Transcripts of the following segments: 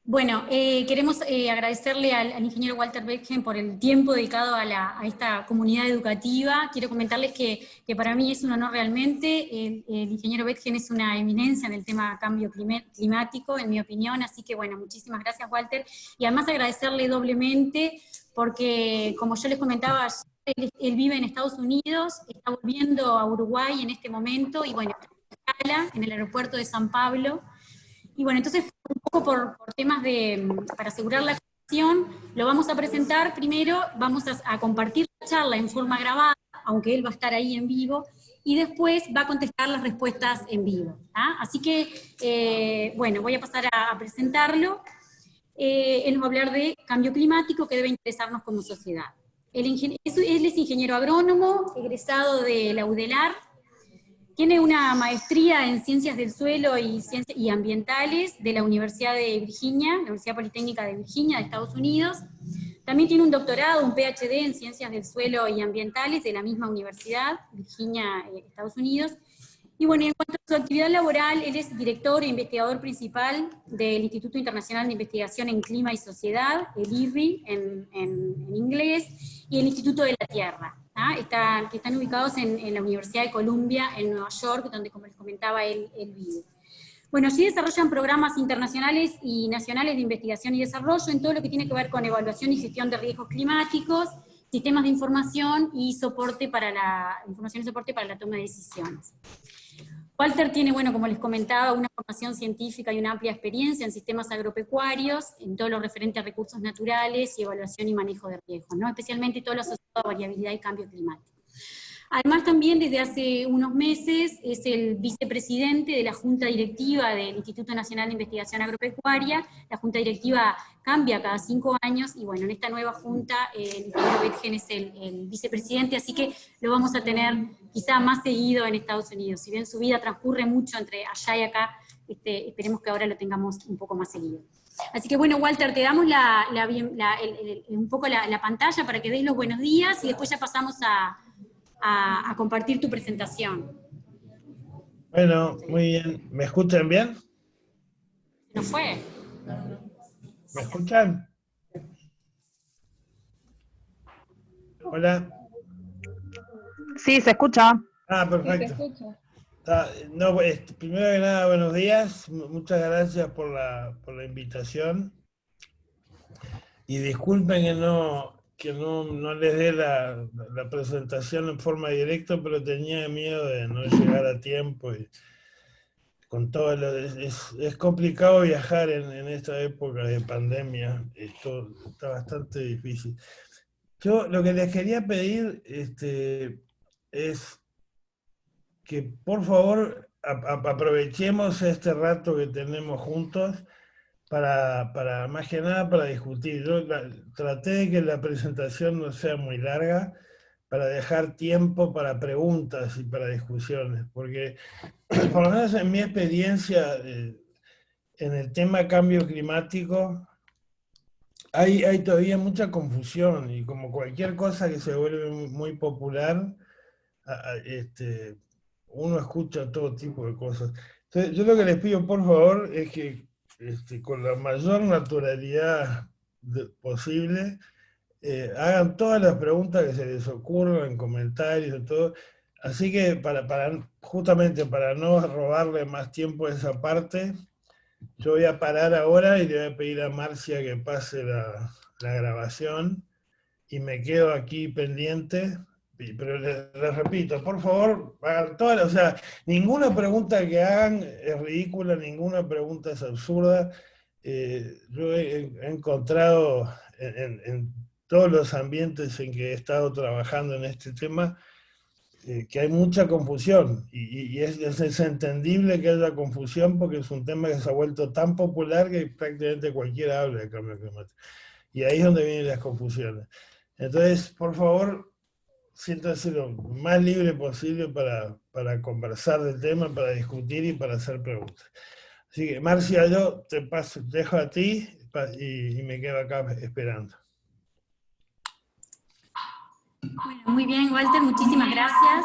Bueno, queremos agradecerle al ingeniero Walter Betgen por el tiempo dedicado a esta comunidad educativa. Quiero comentarles que para mí es un honor realmente. El ingeniero Betgen es una eminencia en el tema cambio climático, en mi opinión, así que bueno, muchísimas gracias, Walter. Y además agradecerle doblemente porque, como yo les comentaba, él vive en Estados Unidos, está volviendo a Uruguay en este momento, y bueno, está en el aeropuerto de San Pablo. Y bueno, entonces, un poco por temas para asegurar la conexión, lo vamos a presentar primero, vamos a compartir la charla en forma grabada, aunque él va a estar ahí en vivo, y después va a contestar las respuestas en vivo. Así que, bueno, voy a pasar a presentarlo. Él nos va a hablar de cambio climático que debe interesarnos como sociedad. Él es ingeniero agrónomo, egresado de la UDELAR. Tiene una maestría en Ciencias del Suelo y Ambientales de la Universidad de Virginia, la Universidad Politécnica de Virginia, de Estados Unidos. También tiene un doctorado, un PhD en Ciencias del Suelo y Ambientales de la misma universidad, Virginia, Estados Unidos. Y bueno, en cuanto a su actividad laboral, él es director e investigador principal del Instituto Internacional de Investigación en Clima y Sociedad, el IRRI en inglés, y el Instituto de la Tierra, que están ubicados en la Universidad de Columbia, en Nueva York, donde, como les comentaba, él vive. Bueno, allí desarrollan programas internacionales y nacionales de investigación y desarrollo en todo lo que tiene que ver con evaluación y gestión de riesgos climáticos, sistemas de información y soporte para la toma de decisiones. Walter tiene, bueno, como les comentaba, una formación científica y una amplia experiencia en sistemas agropecuarios, en todo lo referente a recursos naturales y evaluación y manejo de riesgos, ¿no? Especialmente todo lo asociado a variabilidad y cambio climático. Además, también desde hace unos meses es el vicepresidente de la Junta Directiva del Instituto Nacional de Investigación Agropecuaria. La Junta Directiva cambia cada 5 años, y bueno, en esta nueva Junta el ingeniero Betgen es el vicepresidente, así que lo vamos a tener quizá más seguido en Estados Unidos. Si bien su vida transcurre mucho entre allá y acá, esperemos que ahora lo tengamos un poco más seguido. Así que bueno, Walter, te damos un poco la pantalla para que des los buenos días, y después ya pasamos a compartir tu presentación. Bueno, muy bien. ¿Me escuchan bien? ¿No fue? ¿Me escuchan? Hola. Sí, se escucha. Perfecto. Sí, se escucha. No, primero que nada, buenos días. Muchas gracias por la invitación. Y disculpen que no les dé la presentación en forma directa, pero tenía miedo de no llegar a tiempo. Y con todo es complicado viajar en esta época de pandemia. Esto está bastante difícil. Yo lo que les quería pedir es que por favor aprovechemos este rato que tenemos juntos para más que nada para discutir. Yo traté de que la presentación no sea muy larga para dejar tiempo para preguntas y para discusiones, porque por lo menos en mi experiencia en el tema cambio climático hay todavía mucha confusión, y como cualquier cosa que se vuelve muy popular, uno escucha todo tipo de cosas. Entonces, yo lo que les pido, por favor, es que con la mayor naturalidad posible, hagan todas las preguntas que se les ocurran en comentarios y todo. Así que justamente para no robarle más tiempo a esa parte, yo voy a parar ahora y le voy a pedir a Marcia que pase la grabación, y me quedo aquí pendiente. Pero les repito, por favor, hagan todas, o sea, ninguna pregunta que hagan es ridícula, ninguna pregunta es absurda. Yo he encontrado en todos los ambientes en que he estado trabajando en este tema que hay mucha confusión, y es entendible que haya confusión porque es un tema que se ha vuelto tan popular que prácticamente cualquiera habla de cambio climático. Y ahí es donde vienen las confusiones. Entonces, por favor, siéntanse lo más libre posible para conversar del tema, para discutir y para hacer preguntas. Así que, Marcia, yo te dejo a ti y me quedo acá esperando. Bueno, muy bien, Walter, muchísimas gracias.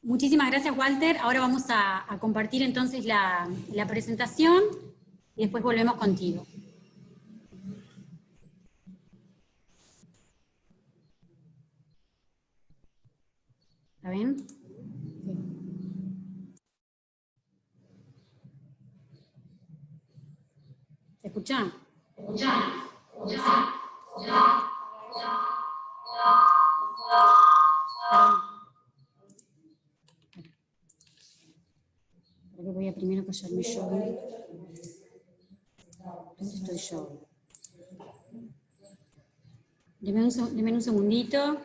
Muchísimas gracias, Walter. Ahora vamos a compartir entonces la presentación y después volvemos contigo. ¿Está bien? ¿Se escucha? Ahora voy a primero callarme yo. ¿Dónde estoy yo? Deme un segundito.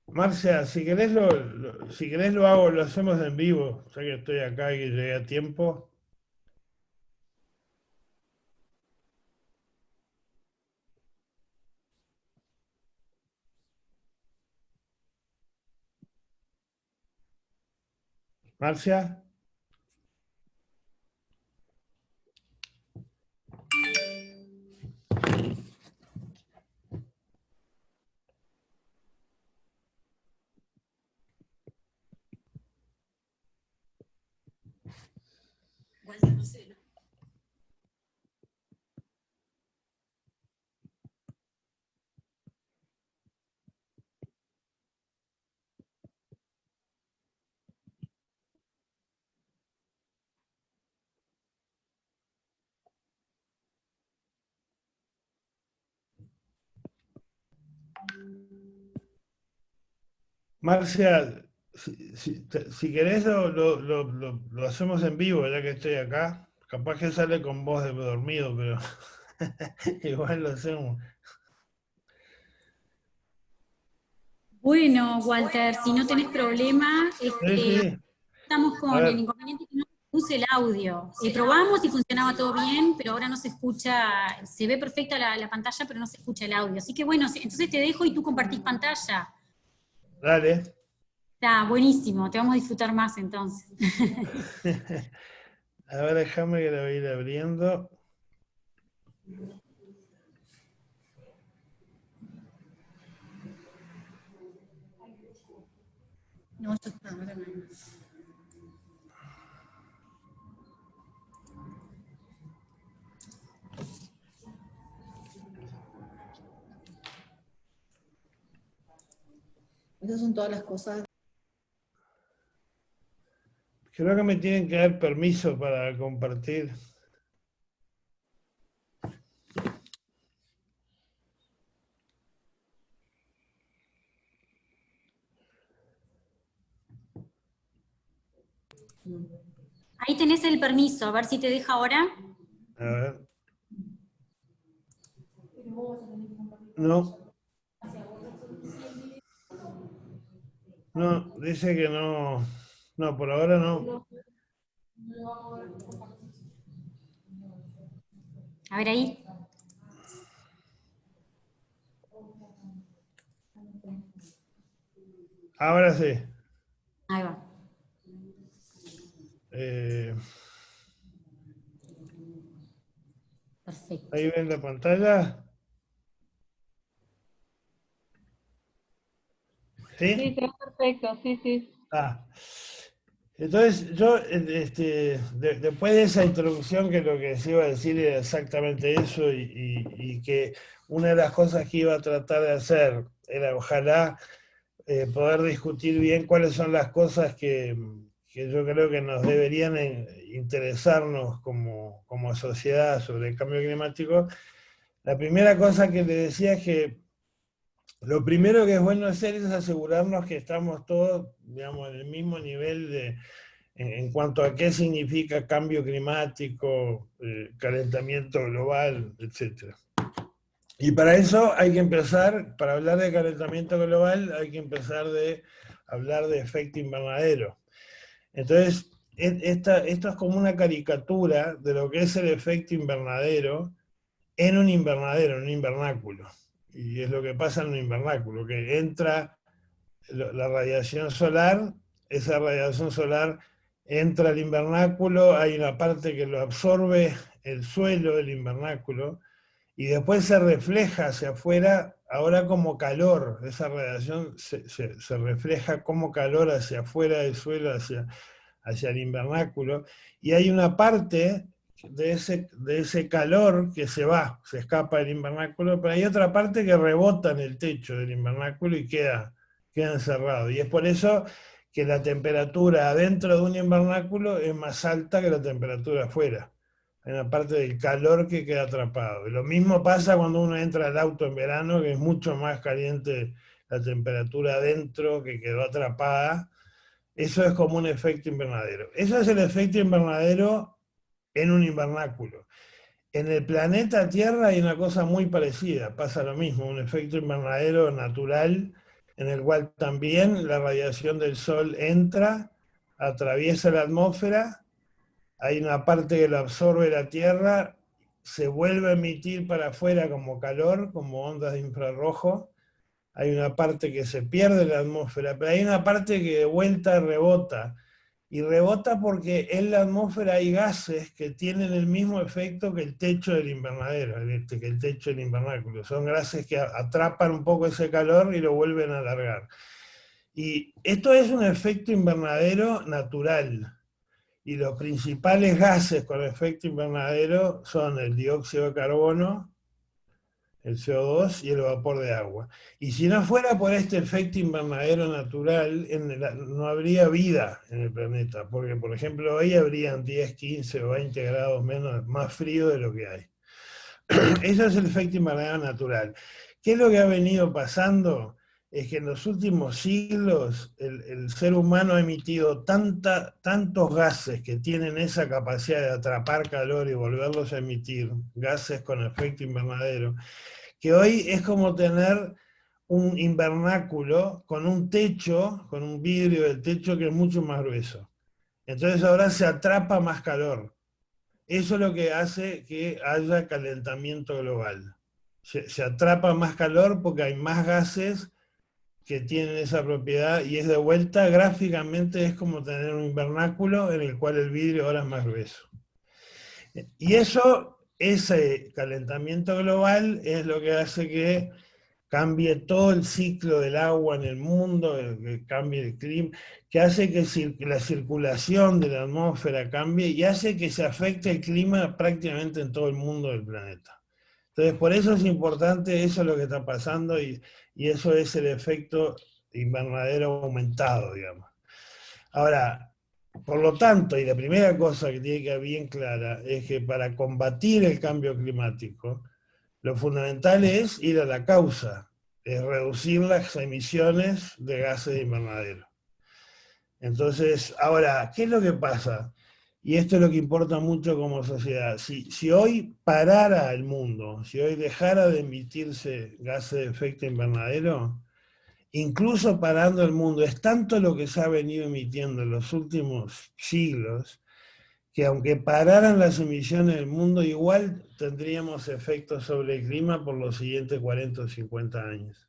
Marcia, si querés lo hacemos en vivo, ya que estoy acá y que llegué a tiempo. Marcia. Marcia, si querés lo hacemos en vivo, ya que estoy acá. Capaz que sale con voz de dormido, pero igual lo hacemos. Bueno, Walter, si no tenés problema, Sí, sí. estamos A con el ver, inconveniente que no puse el audio. Probamos y funcionaba todo bien, pero ahora no se escucha, se ve perfecta la pantalla, pero no se escucha el audio. Así que bueno, entonces te dejo y tú compartís pantalla. dale. Está buenísimo, te vamos a disfrutar más entonces. A ver, déjame que lo voy a ir abriendo. No, esto está, ahora no. Esas son todas las cosas. Creo que me tienen que dar permiso para compartir. Ahí tenés el permiso, a ver si te deja ahora. A ver. No. No, dice que no. No, por ahora no. A ver ahí. Ahora sí. Ahí va. Perfecto. ¿Ahí ven la pantalla? ¿Sí? Sí, se ve perfecto, sí, sí. Ah. Entonces, yo, después de esa introducción, que lo que se iba a decir era exactamente eso, y que una de las cosas que iba a tratar de hacer era, ojalá, poder discutir bien cuáles son las cosas que yo creo que nos deberían interesarnos como sociedad sobre el cambio climático. La primera cosa que le decía es que lo primero que es bueno hacer es asegurarnos que estamos todos, digamos, en el mismo nivel en cuanto a qué significa cambio climático, calentamiento global, etc. Y para eso hay que empezar, para hablar de calentamiento global, hay que empezar de hablar de efecto invernadero. Entonces, esto es como una caricatura de lo que es el efecto invernadero en un invernadero, en un invernáculo. Y es lo que pasa en un invernáculo, que entra la radiación solar, esa radiación solar entra al invernáculo, hay una parte que lo absorbe el suelo del invernáculo, y después se refleja hacia afuera, ahora como calor, esa radiación se refleja como calor hacia afuera del suelo, hacia el invernáculo, y hay una parte de ese calor que se escapa del invernáculo, pero hay otra parte que rebota en el techo del invernáculo y queda encerrado. Y es por eso que la temperatura adentro de un invernáculo es más alta que la temperatura afuera. Hay una parte del calor que queda atrapado. Y lo mismo pasa cuando uno entra al auto en verano, que es mucho más caliente la temperatura adentro que quedó atrapada. Eso es como un efecto invernadero. Eso es el efecto invernadero en un invernáculo. En el planeta Tierra hay una cosa muy parecida, pasa lo mismo, un efecto invernadero natural en el cual también la radiación del Sol entra, atraviesa la atmósfera, hay una parte que lo absorbe la Tierra, se vuelve a emitir para afuera como calor, como ondas de infrarrojo, hay una parte que se pierde en la atmósfera, pero hay una parte que de vuelta rebota. Y rebota porque en la atmósfera hay gases que tienen el mismo efecto que el techo del invernadero, que el techo del invernáculo. Son gases que atrapan un poco ese calor y lo vuelven a alargar. Y esto es un efecto invernadero natural. Y los principales gases con efecto invernadero son el dióxido de carbono, el CO2 y el vapor de agua. Y si no fuera por este efecto invernadero natural, no habría vida en el planeta, porque por ejemplo hoy habrían 10, 15 o 20 grados menos, más frío de lo que hay. Eso es el efecto invernadero natural. ¿Qué es lo que ha venido pasando? Es que en los últimos siglos el ser humano ha emitido tantos gases que tienen esa capacidad de atrapar calor y volverlos a emitir, gases con efecto invernadero, que hoy es como tener un invernáculo con un techo, con un vidrio del techo que es mucho más grueso. Entonces ahora se atrapa más calor. Eso es lo que hace que haya calentamiento global. Se atrapa más calor porque hay más gases que tienen esa propiedad, y es de vuelta, gráficamente es como tener un invernáculo en el cual el vidrio ahora es más grueso. Y eso, ese calentamiento global es lo que hace que cambie todo el ciclo del agua en el mundo, que cambie el clima, que hace que la circulación de la atmósfera cambie y hace que se afecte el clima prácticamente en todo el mundo del planeta. Entonces, por eso es importante, eso es lo que está pasando, y eso es el efecto invernadero aumentado, digamos. Ahora, por lo tanto, y la primera cosa que tiene que quedar bien clara, es que para combatir el cambio climático, lo fundamental es ir a la causa, es reducir las emisiones de gases de invernadero. Entonces, ahora, ¿qué es lo que pasa? Y esto es lo que importa mucho como sociedad. Si hoy parara el mundo, si hoy dejara de emitirse gases de efecto invernadero, incluso parando el mundo, es tanto lo que se ha venido emitiendo en los últimos siglos, que aunque pararan las emisiones del mundo, igual tendríamos efectos sobre el clima por los siguientes 40 o 50 años.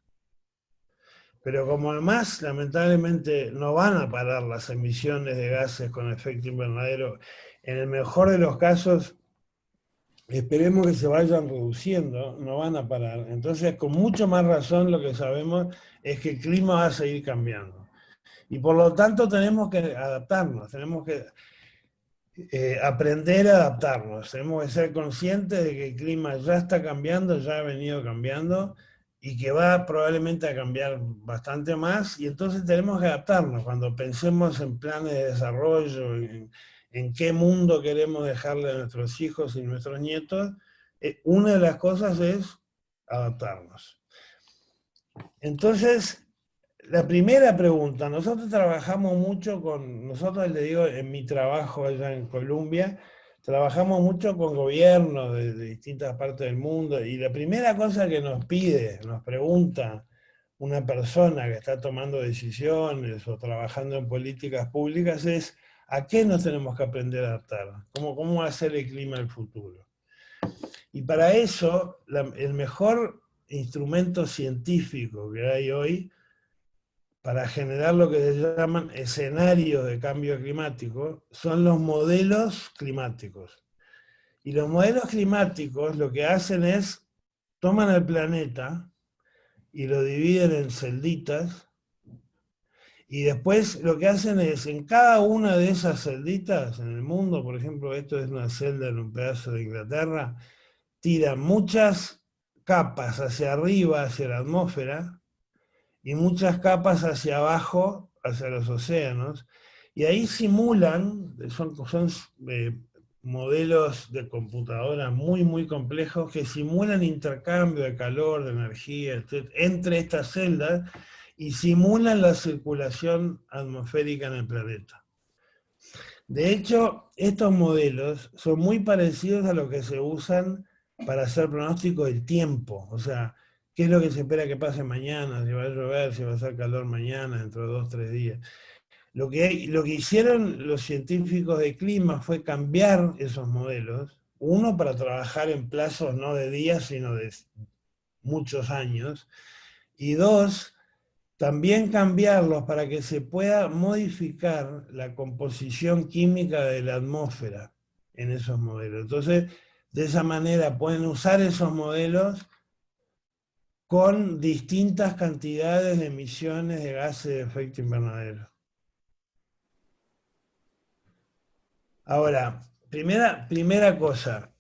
Pero como además, lamentablemente, no van a parar las emisiones de gases con efecto invernadero, en el mejor de los casos esperemos que se vayan reduciendo, no van a parar. Entonces, con mucho más razón lo que sabemos es que el clima va a seguir cambiando. Y por lo tanto tenemos que adaptarnos, tenemos que aprender a adaptarnos, tenemos que ser conscientes de que el clima ya está cambiando, ya ha venido cambiando y que va probablemente a cambiar bastante más, y entonces tenemos que adaptarnos cuando pensemos en planes de desarrollo, en qué mundo queremos dejarle a nuestros hijos y nuestros nietos. Una de las cosas es adaptarnos. Entonces, la primera pregunta, nosotros trabajamos mucho nosotros les digo, en mi trabajo allá en Colombia, trabajamos mucho con gobiernos de distintas partes del mundo, y la primera cosa que nos pregunta una persona que está tomando decisiones o trabajando en políticas públicas es: ¿a qué nos tenemos que aprender a adaptar? ¿Cómo va a ser el clima del futuro? Y para eso, el mejor instrumento científico que hay hoy para generar lo que se llaman escenarios de cambio climático son los modelos climáticos. Y los modelos climáticos lo que hacen es, toman el planeta y lo dividen en celditas, y después lo que hacen es, en cada una de esas celditas, en el mundo, por ejemplo, esto es una celda en un pedazo de Inglaterra, tiran muchas capas hacia arriba, hacia la atmósfera, y muchas capas hacia abajo, hacia los océanos, y ahí simulan, son modelos de computadora muy, muy complejos que simulan intercambio de calor, de energía, etc., entre estas celdas, y simulan la circulación atmosférica en el planeta. De hecho, estos modelos son muy parecidos a los que se usan para hacer pronósticos del tiempo, o sea, qué es lo que se espera que pase mañana, si va a llover, si va a hacer calor mañana, dentro de 2 o 3 días. Lo que hicieron los científicos de clima fue cambiar esos modelos, uno para trabajar en plazos no de días, sino de muchos años, y dos, también cambiarlos para que se pueda modificar la composición química de la atmósfera en esos modelos. Entonces, de esa manera pueden usar esos modelos con distintas cantidades de emisiones de gases de efecto invernadero. Ahora, primera cosa,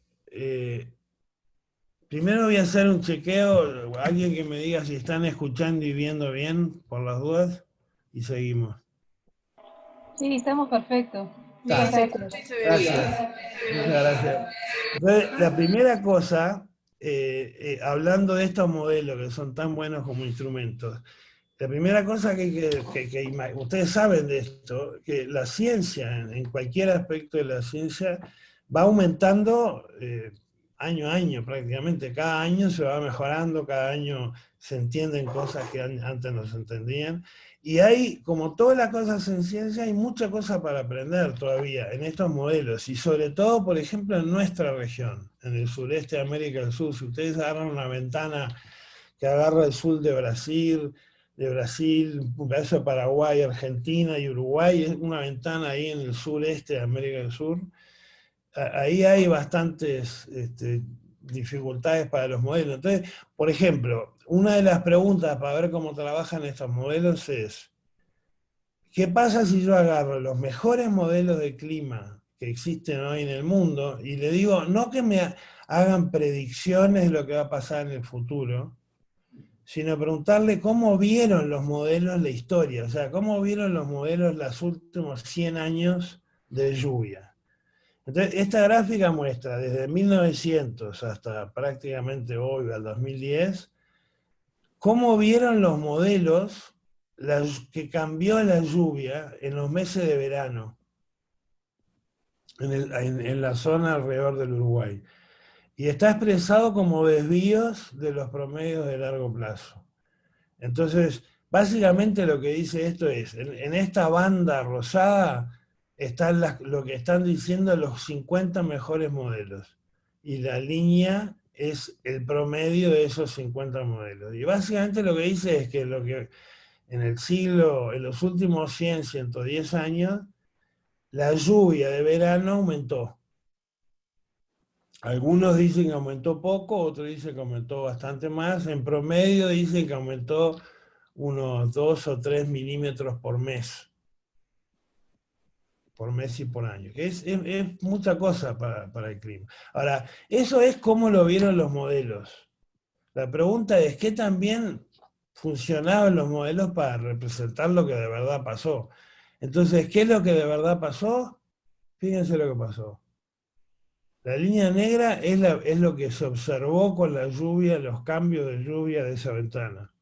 primero voy a hacer un chequeo, alguien que me diga si están escuchando y viendo bien, por las dudas, y seguimos. Sí, estamos perfectos. Bien, se Perfecto. escucha y se ve bien. Gracias, muchas gracias. Entonces, la primera cosa, hablando de estos modelos que son tan buenos como instrumentos, la primera cosa ustedes saben de esto, que la ciencia, en cualquier aspecto de la ciencia, va aumentando año a año prácticamente. Cada año se va mejorando, cada año se entienden cosas que antes no se entendían. Y hay, como todas las cosas en ciencia, hay mucha cosa para aprender todavía en estos modelos. Y sobre todo, por ejemplo, en nuestra región, en el sureste de América del Sur. Si ustedes agarran una ventana que agarra el sur de Brasil, un pedazo de Paraguay, Argentina y Uruguay, es una ventana ahí en el sureste de América del Sur, ahí hay bastantes dificultades para los modelos. Entonces, por ejemplo, una de las preguntas para ver cómo trabajan estos modelos es: ¿qué pasa si yo agarro los mejores modelos de clima que existen hoy en el mundo y le digo, no que me hagan predicciones de lo que va a pasar en el futuro, sino preguntarle cómo vieron los modelos la historia, o sea, cómo vieron los modelos los últimos 100 años de lluvia? Entonces, esta gráfica muestra desde 1900 hasta prácticamente hoy, al 2010, cómo vieron los modelos que cambió la lluvia en los meses de verano, en la zona alrededor del Uruguay. Y está expresado como desvíos de los promedios de largo plazo. Entonces, básicamente lo que dice esto es, en esta banda rosada están lo que están diciendo los 50 mejores modelos. Y la línea es el promedio de esos 50 modelos. Y básicamente lo que dice es que en los últimos 100, 110 años, la lluvia de verano aumentó. Algunos dicen que aumentó poco, otros dicen que aumentó bastante más. En promedio dicen que aumentó unos 2 o 3 milímetros por mes y por año. Es mucha cosa para el clima. Ahora, eso es como lo vieron los modelos. La pregunta es, ¿qué tan bien funcionaban los modelos para representar lo que de verdad pasó? Entonces, ¿qué es lo que de verdad pasó? Fíjense lo que pasó. La línea negra es lo que se observó con la lluvia, los cambios de lluvia de esa ventana.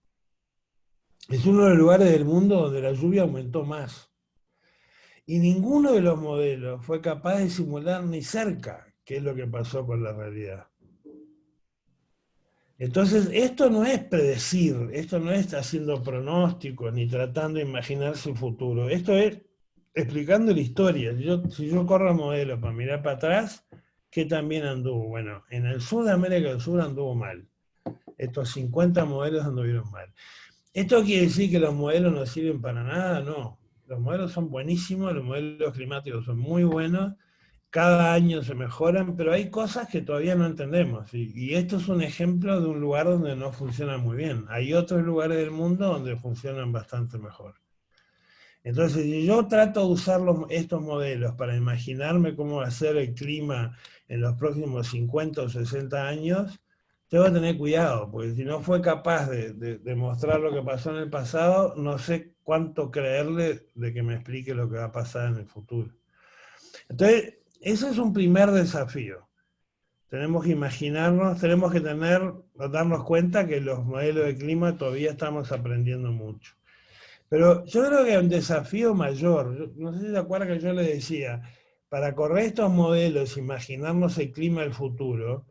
Es uno de los lugares del mundo donde la lluvia aumentó más. Y ninguno de los modelos fue capaz de simular ni cerca qué es lo que pasó con la realidad. Entonces, esto no es predecir, esto no es haciendo pronósticos ni tratando de imaginarse el futuro. Esto es explicando la historia. Si yo corro el modelo para mirar para atrás, ¿qué también anduvo? Bueno, en el sur de América del Sur anduvo mal. Estos 50 modelos anduvieron mal. ¿Esto quiere decir que los modelos no sirven para nada? No. Los modelos son buenísimos, los modelos climáticos son muy buenos, cada año se mejoran, pero hay cosas que todavía no entendemos. Y esto es un ejemplo de un lugar donde no funciona muy bien. Hay otros lugares del mundo donde funcionan bastante mejor. Entonces, si yo trato de usar estos modelos para imaginarme cómo va a ser el clima en los próximos 50 o 60 años, tengo que tener cuidado, porque si no fue capaz de mostrar lo que pasó en el pasado, no sé cuánto creerle de que me explique lo que va a pasar en el futuro. Entonces, ese es un primer desafío. Tenemos que imaginarnos, tenemos que darnos cuenta que los modelos de clima todavía estamos aprendiendo mucho. Pero yo creo que hay un desafío mayor. No sé si se acuerdan que yo le decía, para correr estos modelos, imaginarnos el clima del futuro,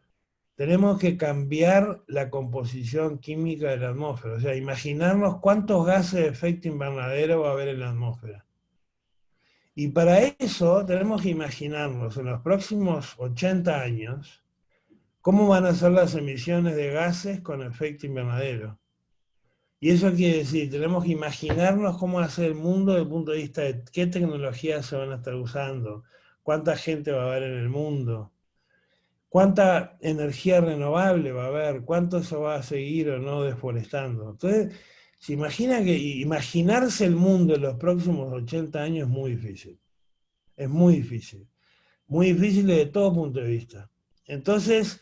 tenemos que cambiar la composición química de la atmósfera. O sea, imaginarnos cuántos gases de efecto invernadero va a haber en la atmósfera. Y para eso tenemos que imaginarnos en los próximos 80 años cómo van a ser las emisiones de gases con efecto invernadero. Y eso quiere decir, tenemos que imaginarnos cómo va a ser el mundo desde el punto de vista de qué tecnologías se van a estar usando, cuánta gente va a haber en el mundo, cuánta energía renovable va a haber, cuánto se va a seguir o no deforestando. Entonces, se imagina que imaginarse el mundo en los próximos 80 años es muy difícil. Es muy difícil. Muy difícil desde todo punto de vista. Entonces,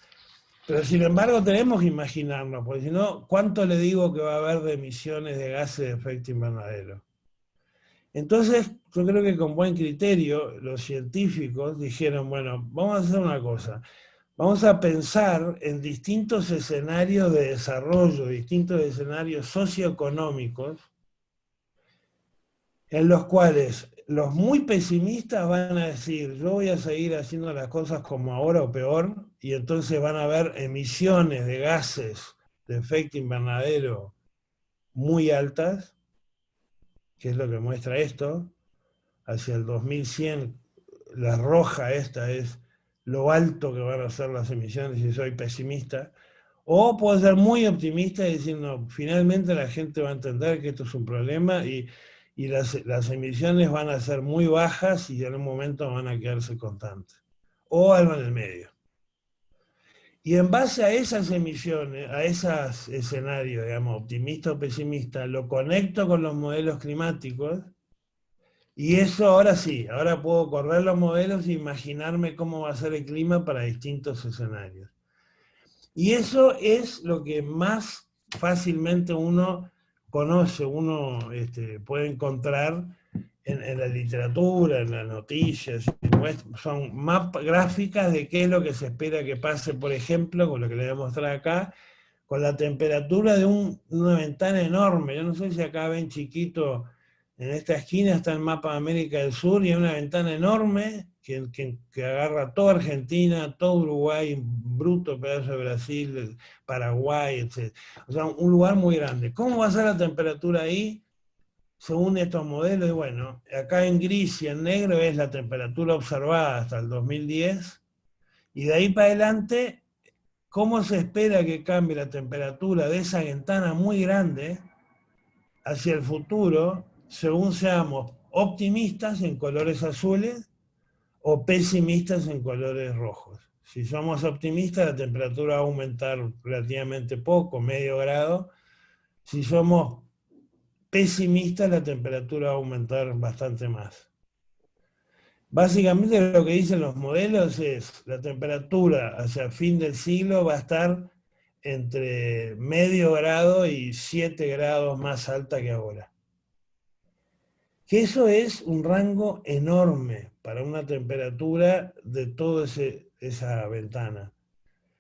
pero sin embargo tenemos que imaginarnos, porque si no, ¿cuánto le digo que va a haber de emisiones de gases de efecto invernadero? Entonces, yo creo que con buen criterio los científicos dijeron, bueno, vamos a hacer una cosa, vamos a pensar en distintos escenarios de desarrollo, distintos escenarios socioeconómicos, en los cuales los muy pesimistas van a decir, yo voy a seguir haciendo las cosas como ahora o peor, y entonces van a haber emisiones de gases de efecto invernadero muy altas, que es lo que muestra esto, hacia el 2100, la roja esta es lo alto que van a ser las emisiones si soy pesimista, o puedo ser muy optimista y decir, no, finalmente la gente va a entender que esto es un problema y las emisiones van a ser muy bajas y en un momento van a quedarse constantes. O algo en el medio. Y en base a esas emisiones, a esos escenarios, digamos, optimista o pesimista, lo conecto con los modelos climáticos y eso ahora sí, ahora puedo correr los modelos e imaginarme cómo va a ser el clima para distintos escenarios. Y eso es lo que más fácilmente uno conoce, uno puede encontrar en la literatura, en las noticias. Son mapas gráficas de qué es lo que se espera que pase, por ejemplo, con lo que le voy a mostrar acá, con la temperatura de una ventana enorme. Yo no sé si acá ven chiquito, en esta esquina está el mapa de América del Sur y hay una ventana enorme que agarra toda Argentina, todo Uruguay, un bruto pedazo de Brasil, Paraguay, etc. O sea, un lugar muy grande. ¿Cómo va a ser la temperatura ahí? Según estos modelos, y bueno, acá en gris y en negro es la temperatura observada hasta el 2010, y de ahí para adelante, ¿cómo se espera que cambie la temperatura de esa ventana muy grande hacia el futuro, según seamos optimistas en colores azules o pesimistas en colores rojos? Si somos optimistas, la temperatura va a aumentar relativamente poco, medio grado. Si somos pesimistas, la temperatura va a aumentar bastante más. Básicamente lo que dicen los modelos es la temperatura hacia fin del siglo va a estar entre medio grado y 7 grados más alta que ahora. Que eso es un rango enorme para una temperatura de toda esa ventana.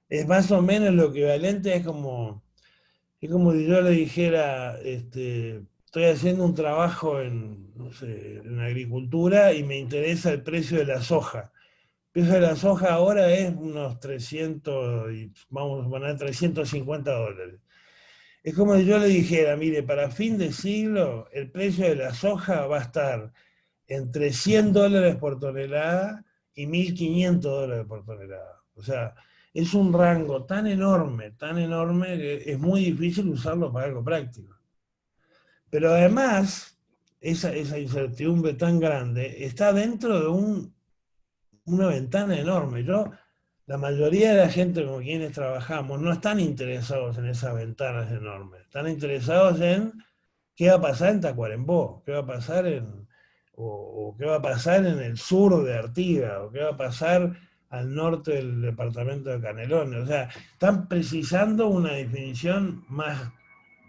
Es más o menos lo equivalente, es como si yo le dijera, estoy haciendo un trabajo no sé, en agricultura y me interesa el precio de la soja. El precio de la soja ahora es unos 300, vamos a poner $350. Es como si yo le dijera, mire, para fin de siglo el precio de la soja va a estar entre $100 por tonelada y $1.500 por tonelada. O sea, es un rango tan enorme que es muy difícil usarlo para algo práctico. Pero además, esa incertidumbre tan grande está dentro de una ventana enorme. La mayoría de la gente con quienes trabajamos no están interesados en esas ventanas enormes. Están interesados en qué va a pasar en Tacuarembó, qué va a pasar o qué va a pasar en el sur de Artigas, o qué va a pasar al norte del departamento de Canelones. O sea, están precisando una definición más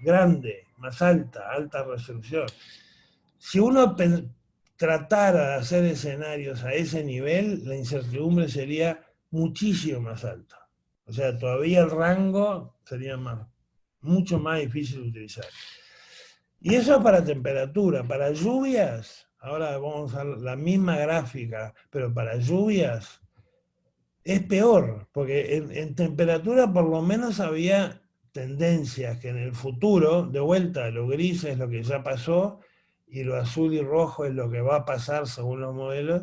grande, más alta resolución. Si uno tratara de hacer escenarios a ese nivel, la incertidumbre sería muchísimo más alta. O sea, todavía el rango sería mucho más difícil de utilizar. Y eso es para temperatura. Para lluvias, ahora vamos a la misma gráfica, pero para lluvias es peor, porque en temperatura por lo menos había tendencias que en el futuro, de vuelta, lo gris es lo que ya pasó y lo azul y rojo es lo que va a pasar según los modelos.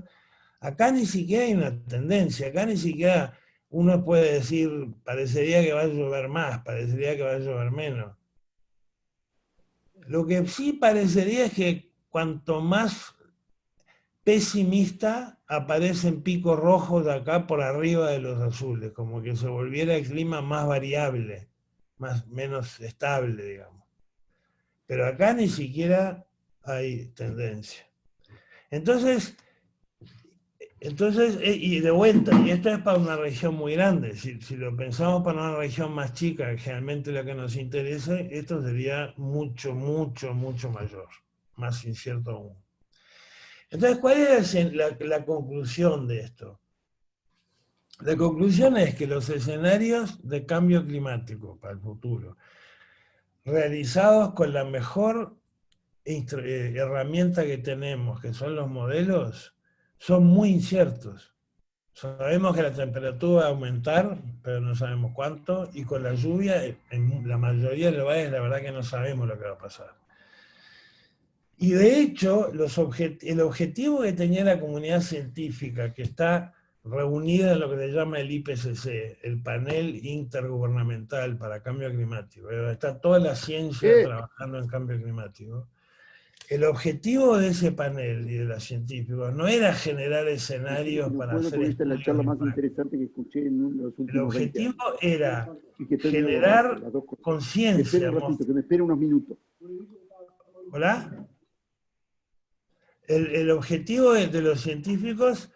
Acá ni siquiera hay una tendencia, acá ni siquiera uno puede decir, parecería que va a llover más, parecería que va a llover menos. Lo que sí parecería es que cuanto más pesimista aparecen picos rojos de acá por arriba de los azules, como que se volviera el clima más variable, menos estable, digamos. Pero acá ni siquiera hay tendencia. Entonces, y de vuelta, y esto es para una región muy grande, si lo pensamos para una región más chica, que generalmente la que nos interesa, esto sería mucho mayor, más incierto aún. Entonces, ¿cuál es la conclusión de esto? La conclusión es que los escenarios de cambio climático para el futuro, realizados con la mejor herramienta que tenemos, que son los modelos, son muy inciertos. Sabemos que la temperatura va a aumentar, pero no sabemos cuánto, y con la lluvia, en la mayoría de los lugares, la verdad que no sabemos lo que va a pasar. Y de hecho, el objetivo que tenía la comunidad científica, que está reunida en lo que se llama el IPCC, el Panel Intergubernamental para Cambio Climático, donde está toda la ciencia trabajando en cambio climático, el objetivo de ese panel y de los científicos no era generar escenarios para hacer esta es la charla más impacto. interesante que escuché en los últimos El objetivo 20 años. era Y que estoy generar las dos cosas. conciencia. Espera un ratito, que me espere unos minutos. ¿Hola? El objetivo de los científicos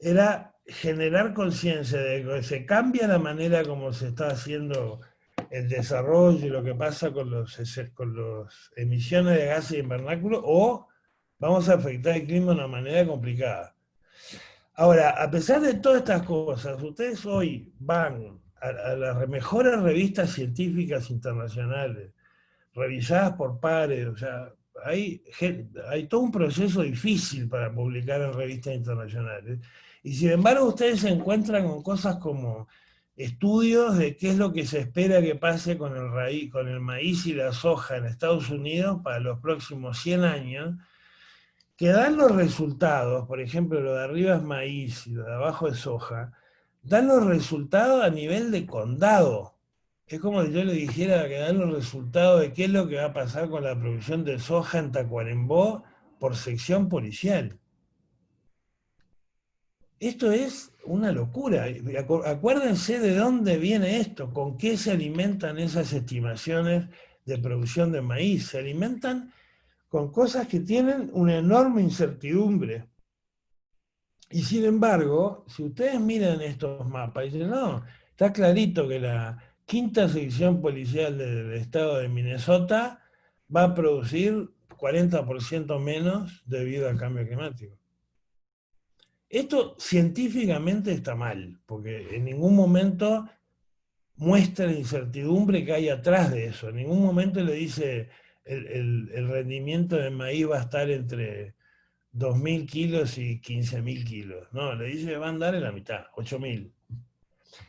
era generar conciencia de que se cambia la manera como se está haciendo el desarrollo y lo que pasa con las emisiones de gases de invernáculo, o vamos a afectar el clima de una manera complicada. Ahora, a pesar de todas estas cosas, ustedes hoy van a las mejores revistas científicas internacionales, revisadas por pares, o sea, hay todo un proceso difícil para publicar en revistas internacionales. Y sin embargo, ustedes se encuentran con cosas como estudios de qué es lo que se espera que pase con el maíz y la soja en Estados Unidos para los próximos 100 años, que dan los resultados, por ejemplo, lo de arriba es maíz y lo de abajo es soja, dan los resultados a nivel de condado. Es como si yo le dijera que dan los resultados de qué es lo que va a pasar con la producción de soja en Tacuarembó por sección policial. Esto es una locura. Acuérdense de dónde viene esto, con qué se alimentan esas estimaciones de producción de maíz. Se alimentan con cosas que tienen una enorme incertidumbre. Y sin embargo, si ustedes miran estos mapas, dicen, no, está clarito que la quinta sección policial del estado de Minnesota va a producir 40% menos debido al cambio climático. Esto científicamente está mal, porque en ningún momento muestra la incertidumbre que hay atrás de eso. En ningún momento le dice el rendimiento de maíz va a estar entre 2.000 kilos y 15.000 kilos. No, le dice que va a andar en la mitad, 8.000.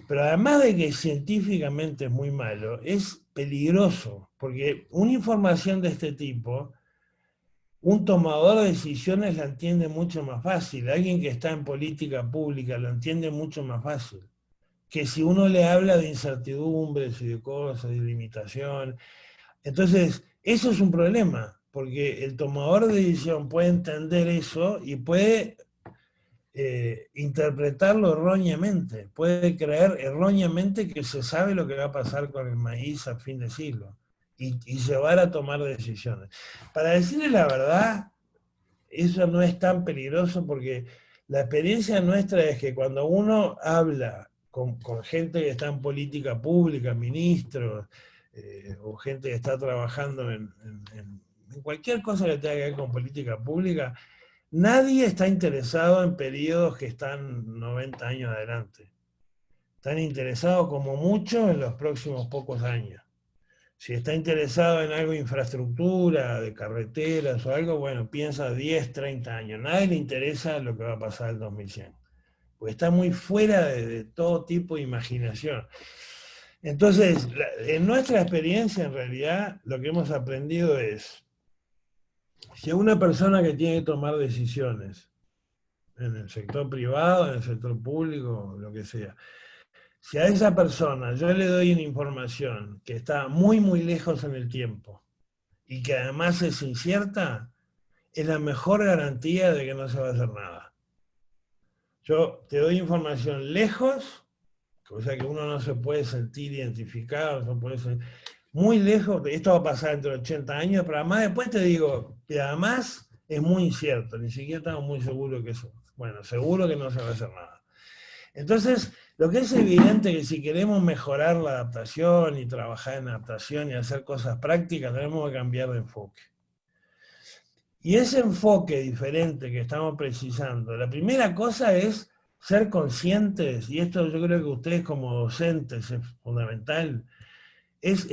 Pero además de que científicamente es muy malo, es peligroso, porque una información de este tipo, un tomador de decisiones la entiende mucho más fácil. Alguien que está en política pública lo entiende mucho más fácil. Que si uno le habla de incertidumbres y de cosas, de limitación. Entonces, eso es un problema, porque el tomador de decisión puede entender eso y puede interpretarlo erróneamente, puede creer erróneamente que se sabe lo que va a pasar con el maíz a fin de siglo y llevar a tomar decisiones. Para decirle la verdad, eso no es tan peligroso porque la experiencia nuestra es que cuando uno habla con gente que está en política pública, ministros, o gente que está trabajando en cualquier cosa que tenga que ver con política pública, nadie está interesado en periodos que están 90 años adelante. Están interesados como mucho en los próximos pocos años. Si está interesado en algo de infraestructura, de carreteras o algo, bueno, piensa 10, 30 años. Nadie le interesa lo que va a pasar en 2100. Porque está muy fuera de todo tipo de imaginación. Entonces, en nuestra experiencia, en realidad, lo que hemos aprendido es, si a una persona que tiene que tomar decisiones, en el sector privado, en el sector público, lo que sea, si a esa persona yo le doy una información que está muy, muy lejos en el tiempo y que además es incierta, es la mejor garantía de que no se va a hacer nada. Yo te doy información lejos, o sea que uno no se puede sentir identificado, no puede ser muy lejos, esto va a pasar dentro de 80 años, pero además después te digo que además es muy incierto, ni siquiera estamos muy seguros que eso, bueno, seguro que no se va a hacer nada. Entonces, lo que es evidente que si queremos mejorar la adaptación y trabajar en adaptación y hacer cosas prácticas, tenemos que cambiar de enfoque. Y ese enfoque diferente que estamos precisando, la primera cosa es ser conscientes, y esto yo creo que ustedes como docentes es fundamental, es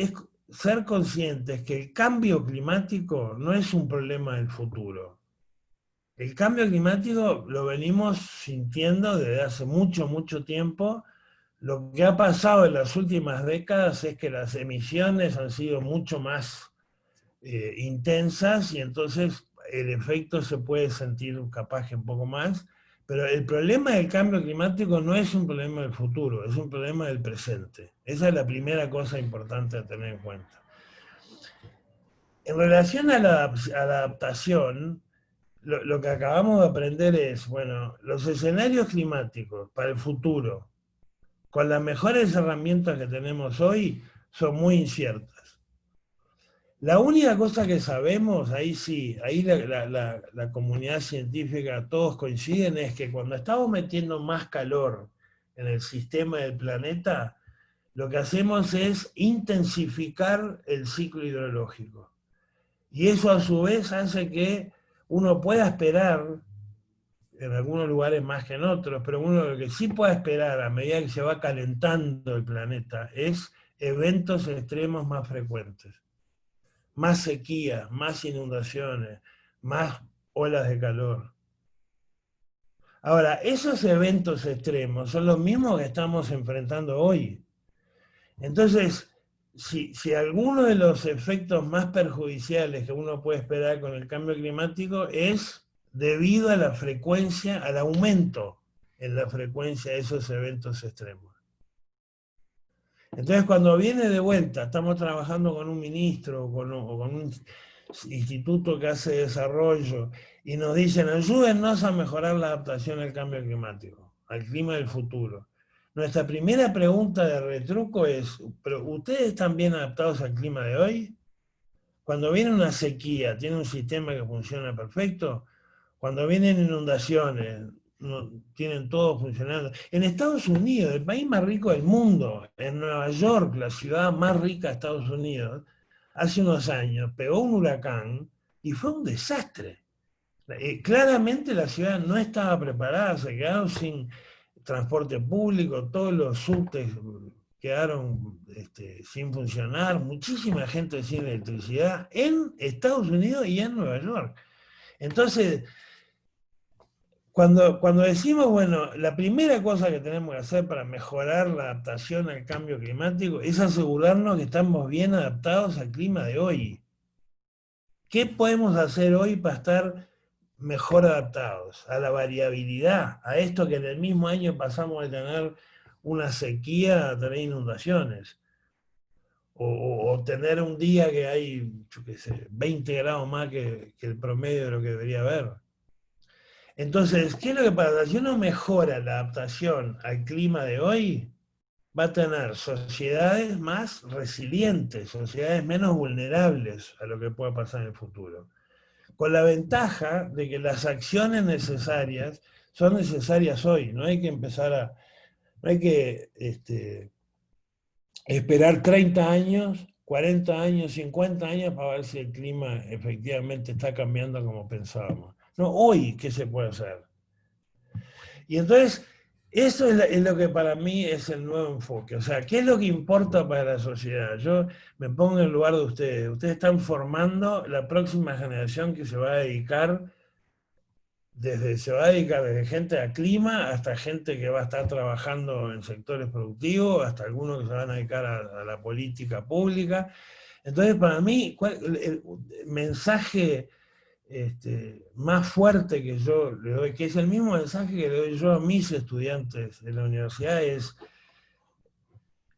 ser conscientes que el cambio climático no es un problema del futuro. El cambio climático lo venimos sintiendo desde hace mucho, mucho tiempo. Lo que ha pasado en las últimas décadas es que las emisiones han sido mucho más intensas y entonces el efecto se puede sentir capaz que un poco más, pero el problema del cambio climático no es un problema del futuro, es un problema del presente. Esa es la primera cosa importante a tener en cuenta. En relación a la adaptación, lo que acabamos de aprender es, bueno, los escenarios climáticos para el futuro, con las mejores herramientas que tenemos hoy, son muy inciertas. La única cosa que sabemos, ahí sí, ahí la comunidad científica, todos coinciden, es que cuando estamos metiendo más calor en el sistema del planeta, lo que hacemos es intensificar el ciclo hidrológico. Y eso a su vez hace que uno pueda esperar, en algunos lugares más que en otros, pero uno lo que sí puede esperar a medida que se va calentando el planeta es eventos extremos más frecuentes. Más sequía, más inundaciones, más olas de calor. Ahora, esos eventos extremos son los mismos que estamos enfrentando hoy. Entonces, si alguno de los efectos más perjudiciales que uno puede esperar con el cambio climático es debido a la frecuencia, al aumento en la frecuencia de esos eventos extremos. Entonces, cuando viene de vuelta, estamos trabajando con un ministro o con un instituto que hace desarrollo y nos dicen, ayúdennos a mejorar la adaptación al cambio climático. al clima del futuro, nuestra primera pregunta de retruco es, ¿pero ustedes están bien adaptados al clima de hoy? Cuando viene una sequía, ¿tiene un sistema que funciona perfecto? Cuando vienen inundaciones, tienen todo funcionando. En Estados Unidos, el país más rico del mundo, en Nueva York, la ciudad más rica de Estados Unidos, hace unos años pegó un huracán y fue un desastre. Claramente la ciudad no estaba preparada, se quedaron sin transporte público, todos los subtes quedaron sin funcionar, muchísima gente sin electricidad en Estados Unidos y en Nueva York. Entonces, cuando decimos, bueno, la primera cosa que tenemos que hacer para mejorar la adaptación al cambio climático es asegurarnos que estamos bien adaptados al clima de hoy. ¿Qué podemos hacer hoy para estar mejor adaptados a la variabilidad, a esto que en el mismo año pasamos de tener una sequía a tener inundaciones? O tener un día que hay, yo qué sé, 20 grados más que el promedio de lo que debería haber. Entonces, ¿qué es lo que pasa? Si uno mejora la adaptación al clima de hoy, va a tener sociedades más resilientes, sociedades menos vulnerables a lo que pueda pasar en el futuro. Con la ventaja de que las acciones necesarias son necesarias hoy, no hay que no hay que esperar 30 años, 40 años, 50 años para ver si el clima efectivamente está cambiando como pensábamos. No, hoy, ¿qué se puede hacer? Y entonces, eso es lo que para mí es el nuevo enfoque. O sea, ¿qué es lo que importa para la sociedad? Yo me pongo en el lugar de ustedes. Ustedes están formando la próxima generación que se va a dedicar desde gente a clima hasta gente que va a estar trabajando en sectores productivos, hasta algunos que se van a dedicar a la política pública. Entonces, para mí, el mensaje más fuerte que yo le doy, que es el mismo mensaje que le doy yo a mis estudiantes de la universidad, es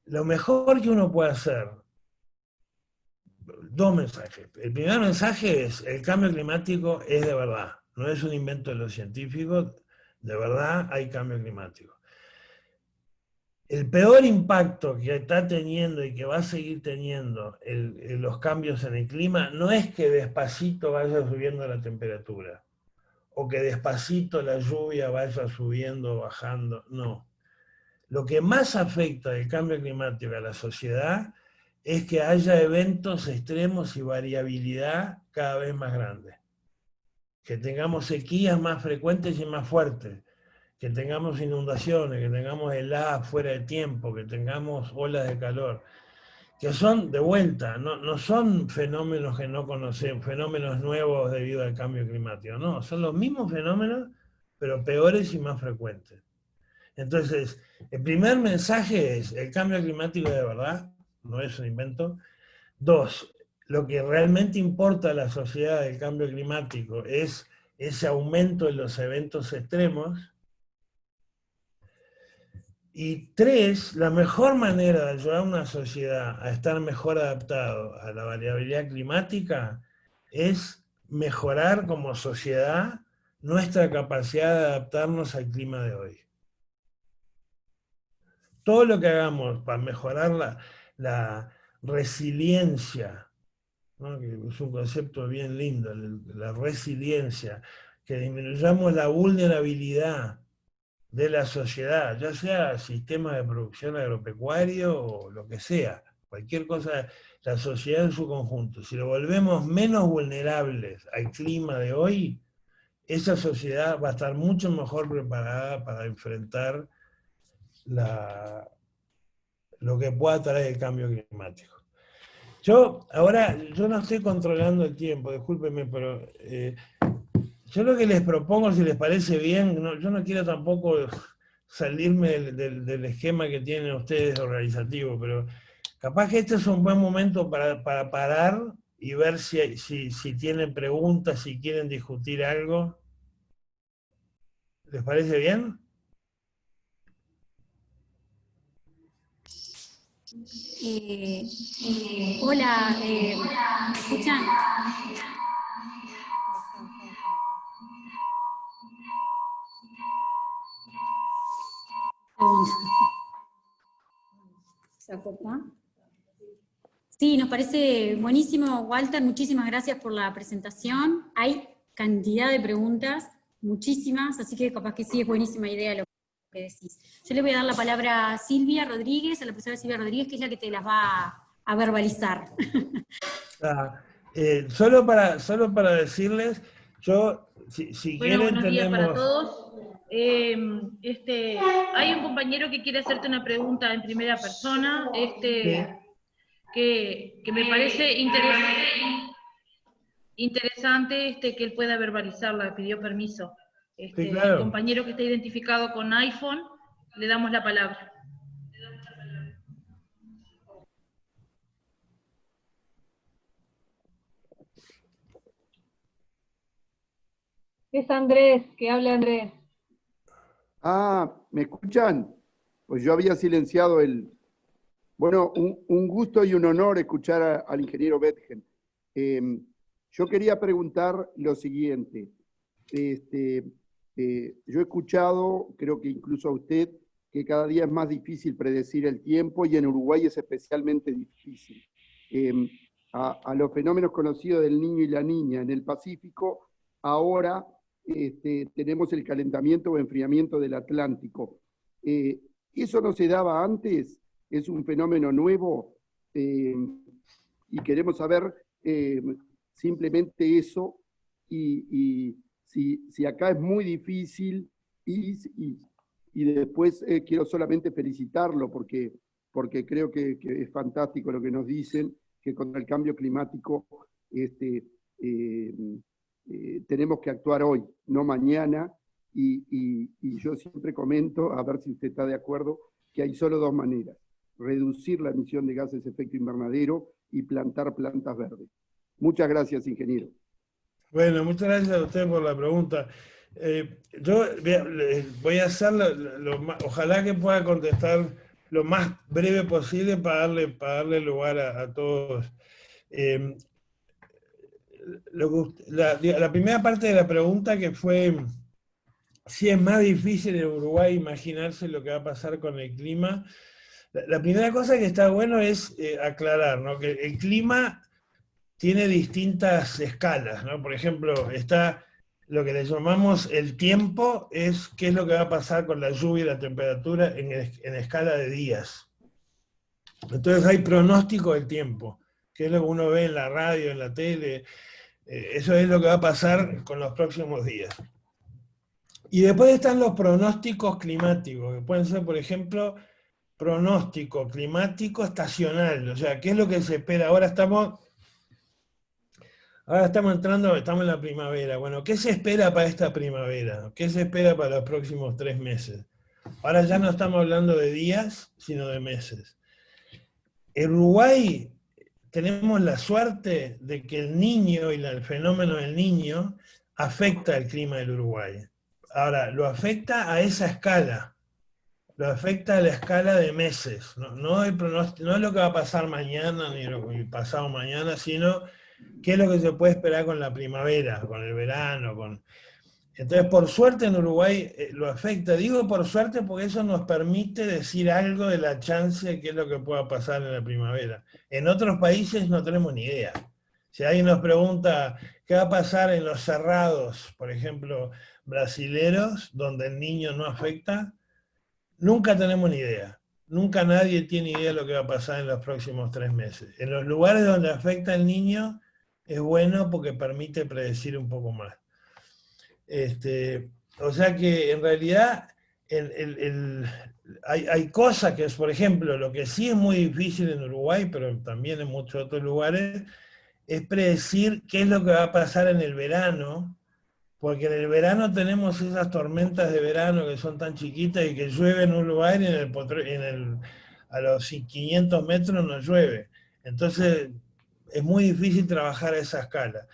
lo mejor que uno puede hacer. Dos mensajes. El primer mensaje es, el cambio climático es de verdad, no es un invento de los científicos, de verdad hay cambio climático. El peor impacto que está teniendo y que va a seguir teniendo los cambios en el clima no es que despacito vaya subiendo la temperatura, o que despacito la lluvia vaya subiendo o bajando, no. Lo que más afecta el cambio climático a la sociedad es que haya eventos extremos y variabilidad cada vez más grande. Que tengamos sequías más frecuentes y más fuertes, que tengamos inundaciones, que tengamos heladas fuera de tiempo, que tengamos olas de calor, que son de vuelta, no son fenómenos que no conocemos, fenómenos nuevos debido al cambio climático, no, son los mismos fenómenos, pero peores y más frecuentes. Entonces, el primer mensaje es, el cambio climático de verdad, no es un invento. Dos, lo que realmente importa a la sociedad del cambio climático es ese aumento de los eventos extremos. Y tres, la mejor manera de ayudar a una sociedad a estar mejor adaptado a la variabilidad climática es mejorar como sociedad nuestra capacidad de adaptarnos al clima de hoy. Todo lo que hagamos para mejorar la resiliencia, ¿no? Que es un concepto bien lindo, la resiliencia, que disminuyamos la vulnerabilidad de la sociedad, ya sea sistema de producción agropecuario o lo que sea, cualquier cosa, la sociedad en su conjunto. Si lo volvemos menos vulnerables al clima de hoy, esa sociedad va a estar mucho mejor preparada para enfrentar lo que pueda traer el cambio climático. Yo no estoy controlando el tiempo, discúlpenme, pero yo lo que les propongo, si les parece bien, yo no quiero tampoco salirme del esquema que tienen ustedes organizativo, pero capaz que este es un buen momento para parar y ver si tienen preguntas, si quieren discutir algo. ¿Les parece bien? Hola, ¿me escuchan? ¿Se acorta? Sí, nos parece buenísimo, Walter, muchísimas gracias por la presentación. Hay cantidad de preguntas, muchísimas, así que capaz que sí es buenísima idea lo que decís. Yo le voy a dar la palabra a Silvia Rodríguez, a la profesora Silvia Rodríguez, que es la que te las va a verbalizar. Solo para decirles, yo, si Bueno, quieren, buenos días para tenemos... todos. Hay un compañero que quiere hacerte una pregunta en primera persona, que me parece interesante que él pueda verbalizarla, pidió permiso. Sí, claro. El compañero que está identificado con iPhone, le damos la palabra. Es Andrés, que hable Andrés. ¿Me escuchan? Pues yo había silenciado el... Bueno, un gusto y un honor escuchar al ingeniero Bethgen. Yo quería preguntar lo siguiente. Yo he escuchado, creo que incluso a usted, que cada día es más difícil predecir el tiempo y en Uruguay es especialmente difícil. A los fenómenos conocidos del Niño y la Niña en el Pacífico, ahora tenemos el calentamiento o enfriamiento del Atlántico. ¿Eso no se daba antes? ¿Es un fenómeno nuevo? Y queremos saber simplemente eso, y si acá es muy difícil, y después quiero solamente felicitarlo porque creo que es fantástico lo que nos dicen, que con el cambio climático tenemos que actuar hoy, no mañana, y yo siempre comento, a ver si usted está de acuerdo, que hay solo dos maneras: reducir la emisión de gases de efecto invernadero y plantar plantas verdes. Muchas gracias, ingeniero. Bueno, muchas gracias a usted por la pregunta. Yo voy a hacer ojalá que pueda contestar lo más breve posible para darle lugar a todos. La primera parte de la pregunta, que fue si es más difícil en Uruguay imaginarse lo que va a pasar con el clima. La primera cosa que está bueno es aclarar, ¿no?, que el clima tiene distintas escalas, ¿no? Por ejemplo, está lo que le llamamos el tiempo, es qué es lo que va a pasar con la lluvia y la temperatura en escala de días. Entonces hay pronóstico del tiempo, que es lo que uno ve en la radio, en la tele. Eso es lo que va a pasar con los próximos días. Y después están los pronósticos climáticos, que pueden ser, por ejemplo, pronóstico climático estacional, o sea, ¿qué es lo que se espera? Ahora estamos estamos en la primavera. Bueno, ¿qué se espera para esta primavera? ¿Qué se espera para los próximos 3 meses? Ahora ya no estamos hablando de días, sino de meses. En Uruguay tenemos la suerte de que el Niño y el fenómeno del Niño afecta el clima del Uruguay. Ahora, lo afecta a esa escala. Lo afecta a la escala de meses. No es lo que va a pasar mañana ni pasado mañana, sino qué es lo que se puede esperar con la primavera, con el verano. Entonces, por suerte en Uruguay lo afecta. Digo por suerte porque eso nos permite decir algo de la chance de qué es lo que pueda pasar en la primavera. En otros países no tenemos ni idea. Si alguien nos pregunta qué va a pasar en los cerrados, por ejemplo, brasileros, donde el Niño no afecta, nunca tenemos ni idea. Nunca nadie tiene idea de lo que va a pasar en los próximos 3 meses. En los lugares donde afecta el Niño es bueno porque permite predecir un poco más. O sea que en realidad hay cosas que es, por ejemplo, lo que sí es muy difícil en Uruguay, pero también en muchos otros lugares, es predecir qué es lo que va a pasar en el verano, porque en el verano tenemos esas tormentas de verano que son tan chiquitas y que llueve en un lugar y a los 500 metros no llueve. Entonces es muy difícil trabajar a esa escala.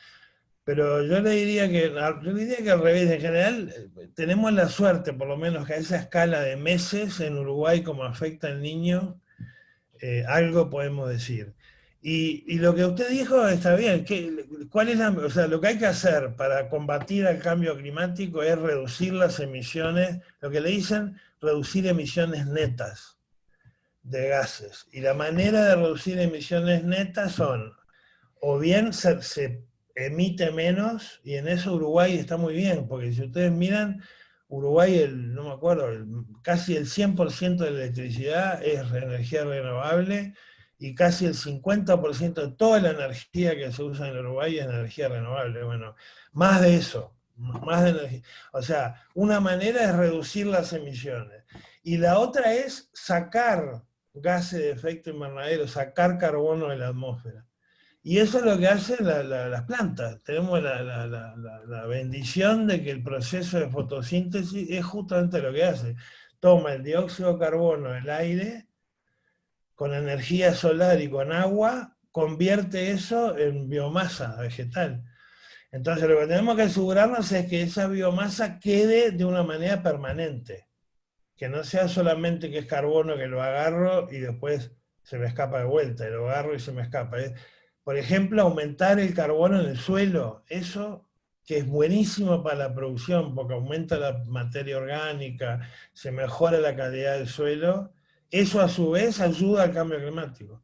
Pero yo le diría que al revés, en general tenemos la suerte, por lo menos, que a esa escala de meses en Uruguay, como afecta al Niño, algo podemos decir. Y lo que usted dijo está bien. ¿Cuál es o sea, lo que hay que hacer para combatir el cambio climático es reducir las emisiones, lo que le dicen reducir emisiones netas de gases. Y la manera de reducir emisiones netas son, o bien se emite menos, y en eso Uruguay está muy bien, porque si ustedes miran, Uruguay, no me acuerdo, casi el 100% de la electricidad es energía renovable, y casi el 50% de toda la energía que se usa en Uruguay es energía renovable. Bueno, más de eso, más de energía. O sea, una manera es reducir las emisiones, y la otra es sacar gases de efecto invernadero, sacar carbono de la atmósfera. Y eso es lo que hacen las plantas. Tenemos la bendición de que el proceso de fotosíntesis es justamente lo que hace. Toma el dióxido de carbono del aire, con energía solar y con agua, convierte eso en biomasa vegetal. Entonces lo que tenemos que asegurarnos es que esa biomasa quede de una manera permanente. Que no sea solamente que es carbono que lo agarro y después se me escapa de vuelta, y lo agarro y se me escapa. Por ejemplo, aumentar el carbono en el suelo, eso que es buenísimo para la producción, porque aumenta la materia orgánica, se mejora la calidad del suelo, eso a su vez ayuda al cambio climático,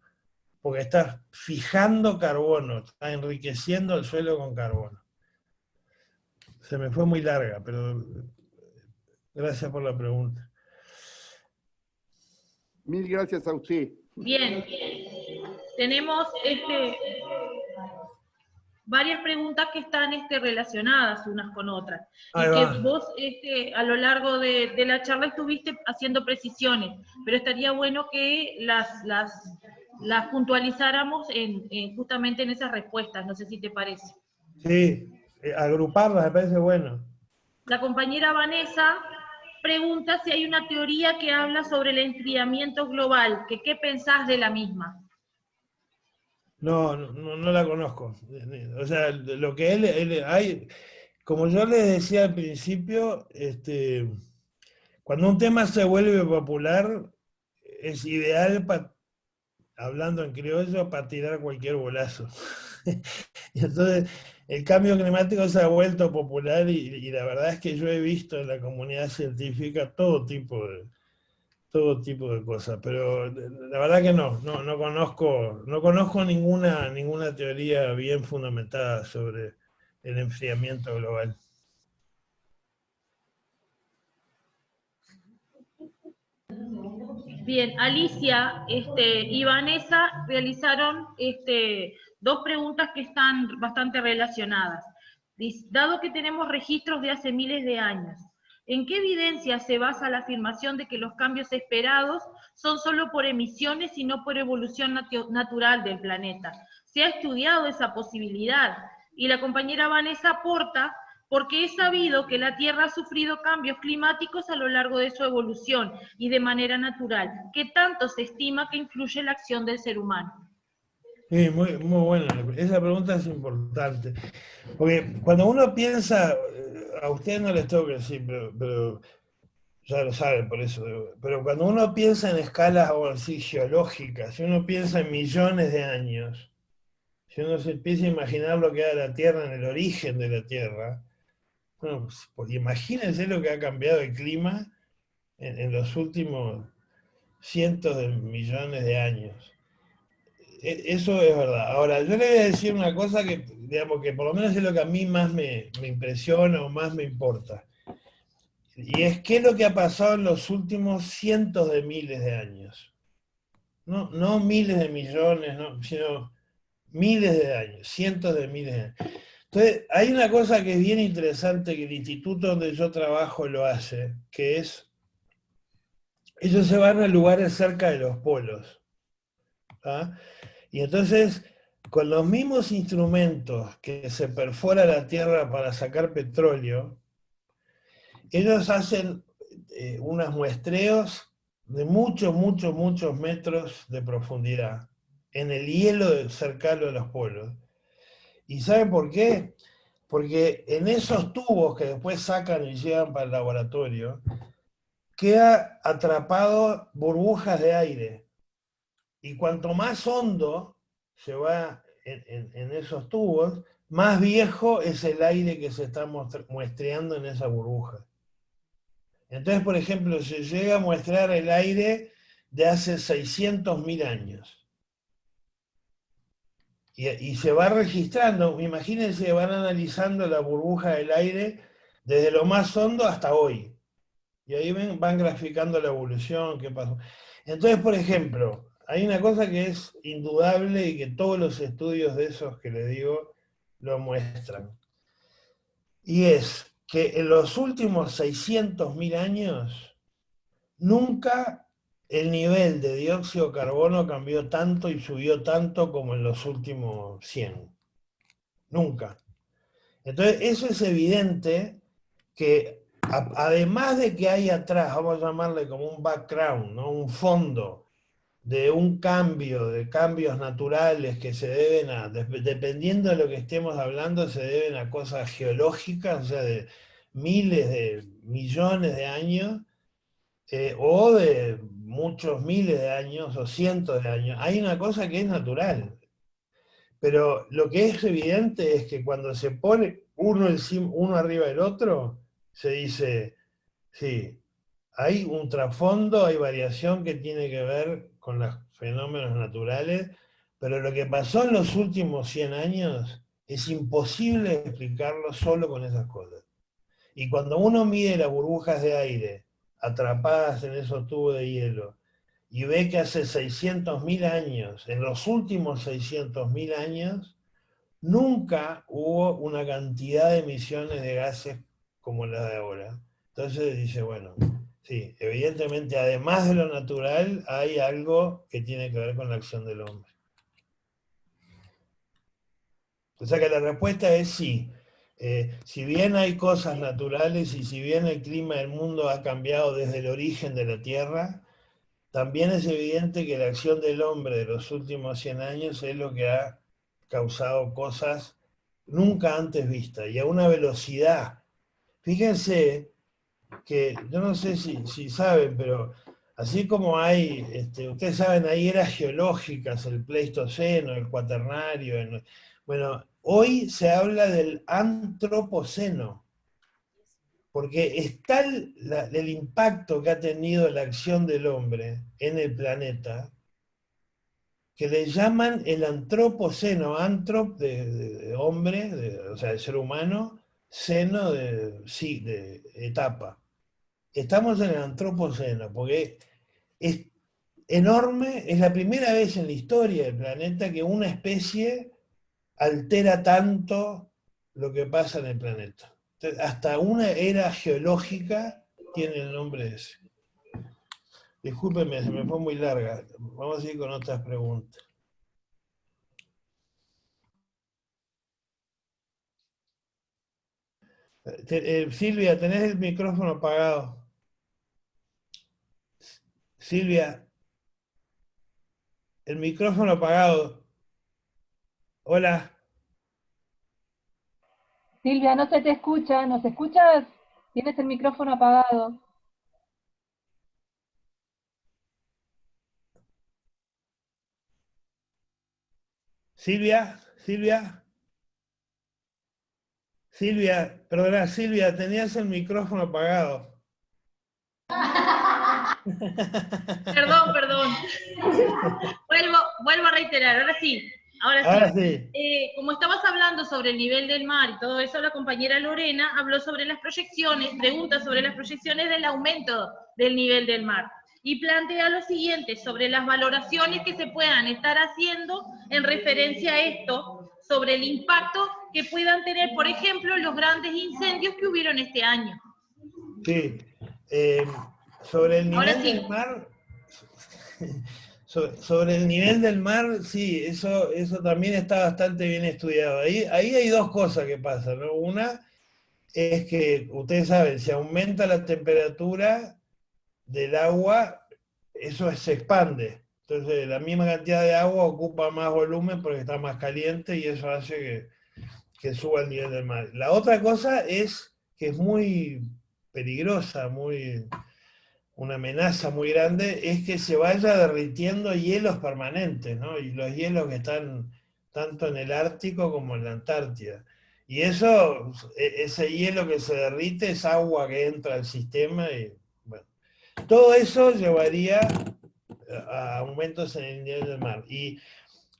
porque estás fijando carbono, está enriqueciendo el suelo con carbono. Se me fue muy larga, pero gracias por la pregunta. Mil gracias a usted. Bien, tenemos varias preguntas que están relacionadas unas con otras. Ahí y que va. vos a lo largo de la charla estuviste haciendo precisiones, pero estaría bueno que las puntualizáramos justamente en esas respuestas, no sé si te parece. Sí, agruparlas me parece bueno. La compañera Vanessa pregunta si hay una teoría que habla sobre el enfriamiento global, que qué pensás de la misma. No la conozco. O sea, lo que él hay, como yo les decía al principio, cuando un tema se vuelve popular, es ideal, hablando en criollo, para tirar cualquier bolazo. Y entonces, el cambio climático se ha vuelto popular y la verdad es que yo he visto en la comunidad científica todo tipo de cosas, pero la verdad que no conozco ninguna teoría bien fundamentada sobre el enfriamiento global. Bien, Alicia y Vanessa realizaron dos preguntas que están bastante relacionadas. Dado que tenemos registros de hace miles de años, ¿en qué evidencia se basa la afirmación de que los cambios esperados son solo por emisiones y no por evolución natural del planeta? ¿Se ha estudiado esa posibilidad? Y la compañera Vanessa aporta: porque es sabido que la Tierra ha sufrido cambios climáticos a lo largo de su evolución y de manera natural, que tanto se estima que influye la acción del ser humano. Sí, muy buena. Esa pregunta es importante. Porque cuando uno piensa, a ustedes no les tengo que decir, pero ya lo saben por eso, pero cuando uno piensa en escalas así, geológicas, si uno piensa en millones de años, si uno se empieza a imaginar lo que era la Tierra en el origen de la Tierra, bueno, pues imagínense lo que ha cambiado el clima en los últimos cientos de millones de años. Eso es verdad. Ahora, yo le voy a decir una cosa que, digamos, que por lo menos es lo que a mí más me impresiona o más me importa. Y es qué es lo que ha pasado en los últimos cientos de miles de años. No miles de millones, sino miles de años, cientos de miles de años. Entonces, hay una cosa que es bien interesante que el instituto donde yo trabajo lo hace, que es, ellos se van a lugares cerca de los polos. ¿Ah? Y entonces, con los mismos instrumentos que se perfora la tierra para sacar petróleo, ellos hacen unos muestreos de muchos metros de profundidad en el hielo cercano a los polos. ¿Y saben por qué? Porque en esos tubos que después sacan y llevan para el laboratorio, queda atrapado burbujas de aire. Y cuanto más hondo se va en esos tubos, más viejo es el aire que se está muestreando en esa burbuja. Entonces, por ejemplo, se llega a muestrar el aire de hace 600.000 años. Y se va registrando, imagínense, van analizando la burbuja del aire desde lo más hondo hasta hoy. Y ahí van graficando la evolución, qué pasó. Entonces, por ejemplo, hay una cosa que es indudable y que todos los estudios de esos que les digo lo muestran. Y es que en los últimos 600.000 años, nunca el nivel de dióxido de carbono cambió tanto y subió tanto como en los últimos 100. Nunca. Entonces, eso es evidente que, además de que hay atrás, vamos a llamarle como un background, ¿no? Un fondo de un cambio, de cambios naturales que se deben a, dependiendo de lo que estemos hablando, se deben a cosas geológicas, o sea, de miles de millones de años, o de muchos miles de años o cientos de años. Hay una cosa que es natural. Pero lo que es evidente es que cuando se pone uno arriba del otro, se dice, sí, hay un trasfondo, hay variación que tiene que ver con los fenómenos naturales, pero lo que pasó en los últimos 100 años es imposible explicarlo solo con esas cosas. Y cuando uno mide las burbujas de aire atrapadas en esos tubos de hielo, y ve que hace 600.000 años, en los últimos 600.000 años, nunca hubo una cantidad de emisiones de gases como la de ahora. Entonces dice, bueno, sí, evidentemente además de lo natural hay algo que tiene que ver con la acción del hombre. O sea que la respuesta es sí. Si bien hay cosas naturales y si bien el clima del mundo ha cambiado desde el origen de la Tierra, también es evidente que la acción del hombre de los últimos 100 años es lo que ha causado cosas nunca antes vistas y a una velocidad. Fíjense que, yo no sé si saben, pero así como hay, ustedes saben, hay eras geológicas, el Pleistoceno, el Cuaternario, bueno, hoy se habla del Antropoceno, porque es tal el impacto que ha tenido la acción del hombre en el planeta, que le llaman el antropoceno, antrop de hombre, o sea, de ser humano, seno de etapa. Estamos en el antropoceno, porque es enorme, es la primera vez en la historia del planeta que una especie altera tanto lo que pasa en el planeta. Entonces, hasta una era geológica tiene el nombre ese. Discúlpenme, se me fue muy larga. Vamos a ir con otras preguntas. Silvia, tenés el micrófono apagado. Silvia, el micrófono apagado. Hola. Silvia, no se te escucha, ¿nos escuchas? Tienes el micrófono apagado. Silvia, perdona, Silvia, tenías el micrófono apagado. Perdón. Vuelvo a reiterar, ahora sí. Ahora sí. Como estabas hablando sobre el nivel del mar y todo eso, la compañera Lorena habló sobre las proyecciones, pregunta sobre las proyecciones del aumento del nivel del mar. Y plantea lo siguiente, sobre las valoraciones que se puedan estar haciendo en referencia a esto, sobre el impacto que puedan tener, por ejemplo, los grandes incendios que hubieron este año. Sí. Sobre el nivel del mar... Sobre el nivel del mar, sí, eso también está bastante bien estudiado. Ahí hay dos cosas que pasan, ¿no? Una es que, ustedes saben, si aumenta la temperatura del agua, eso se expande. Entonces, la misma cantidad de agua ocupa más volumen porque está más caliente y eso hace que suba el nivel del mar. La otra cosa es que es muy peligrosa, muy una amenaza muy grande, es que se vaya derritiendo hielos permanentes, ¿no? Y los hielos que están tanto en el Ártico como en la Antártida. Y eso, ese hielo que se derrite es agua que entra al sistema y, bueno, todo eso llevaría a aumentos en el nivel del mar. Y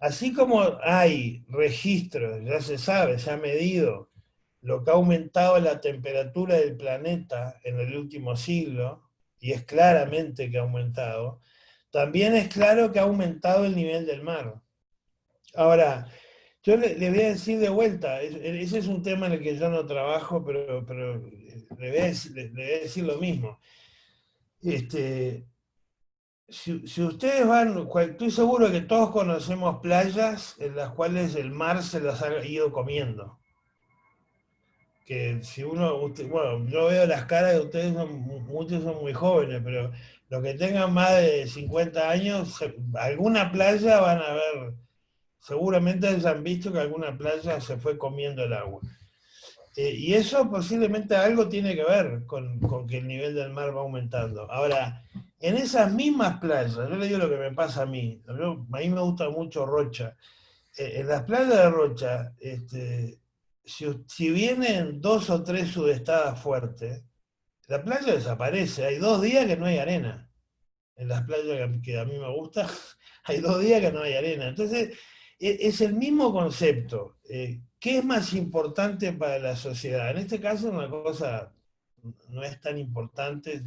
así como hay registros, ya se sabe, se ha medido lo que ha aumentado la temperatura del planeta en el último siglo, y es claramente que ha aumentado, también es claro que ha aumentado el nivel del mar. Ahora, yo le voy a decir de vuelta, ese es un tema en el que yo no trabajo, pero le voy a decir lo mismo. Si ustedes van, estoy seguro que todos conocemos playas en las cuales el mar se las ha ido comiendo. Que si bueno, yo veo las caras de ustedes, muchos son muy jóvenes, pero los que tengan más de 50 años, alguna playa van a ver, seguramente han visto que alguna playa se fue comiendo el agua. Y eso posiblemente algo tiene que ver con que el nivel del mar va aumentando. Ahora, en esas mismas playas, yo le digo lo que me pasa a mí me gusta mucho Rocha. En las playas de Rocha, si vienen 2 o 3 sudestadas fuertes, la playa desaparece. Hay 2 días que no hay arena. En las playas que a mí me gusta, hay 2 días que no hay arena. Entonces, es el mismo concepto. ¿Qué es más importante para la sociedad? En este caso, una cosa no es tan importante,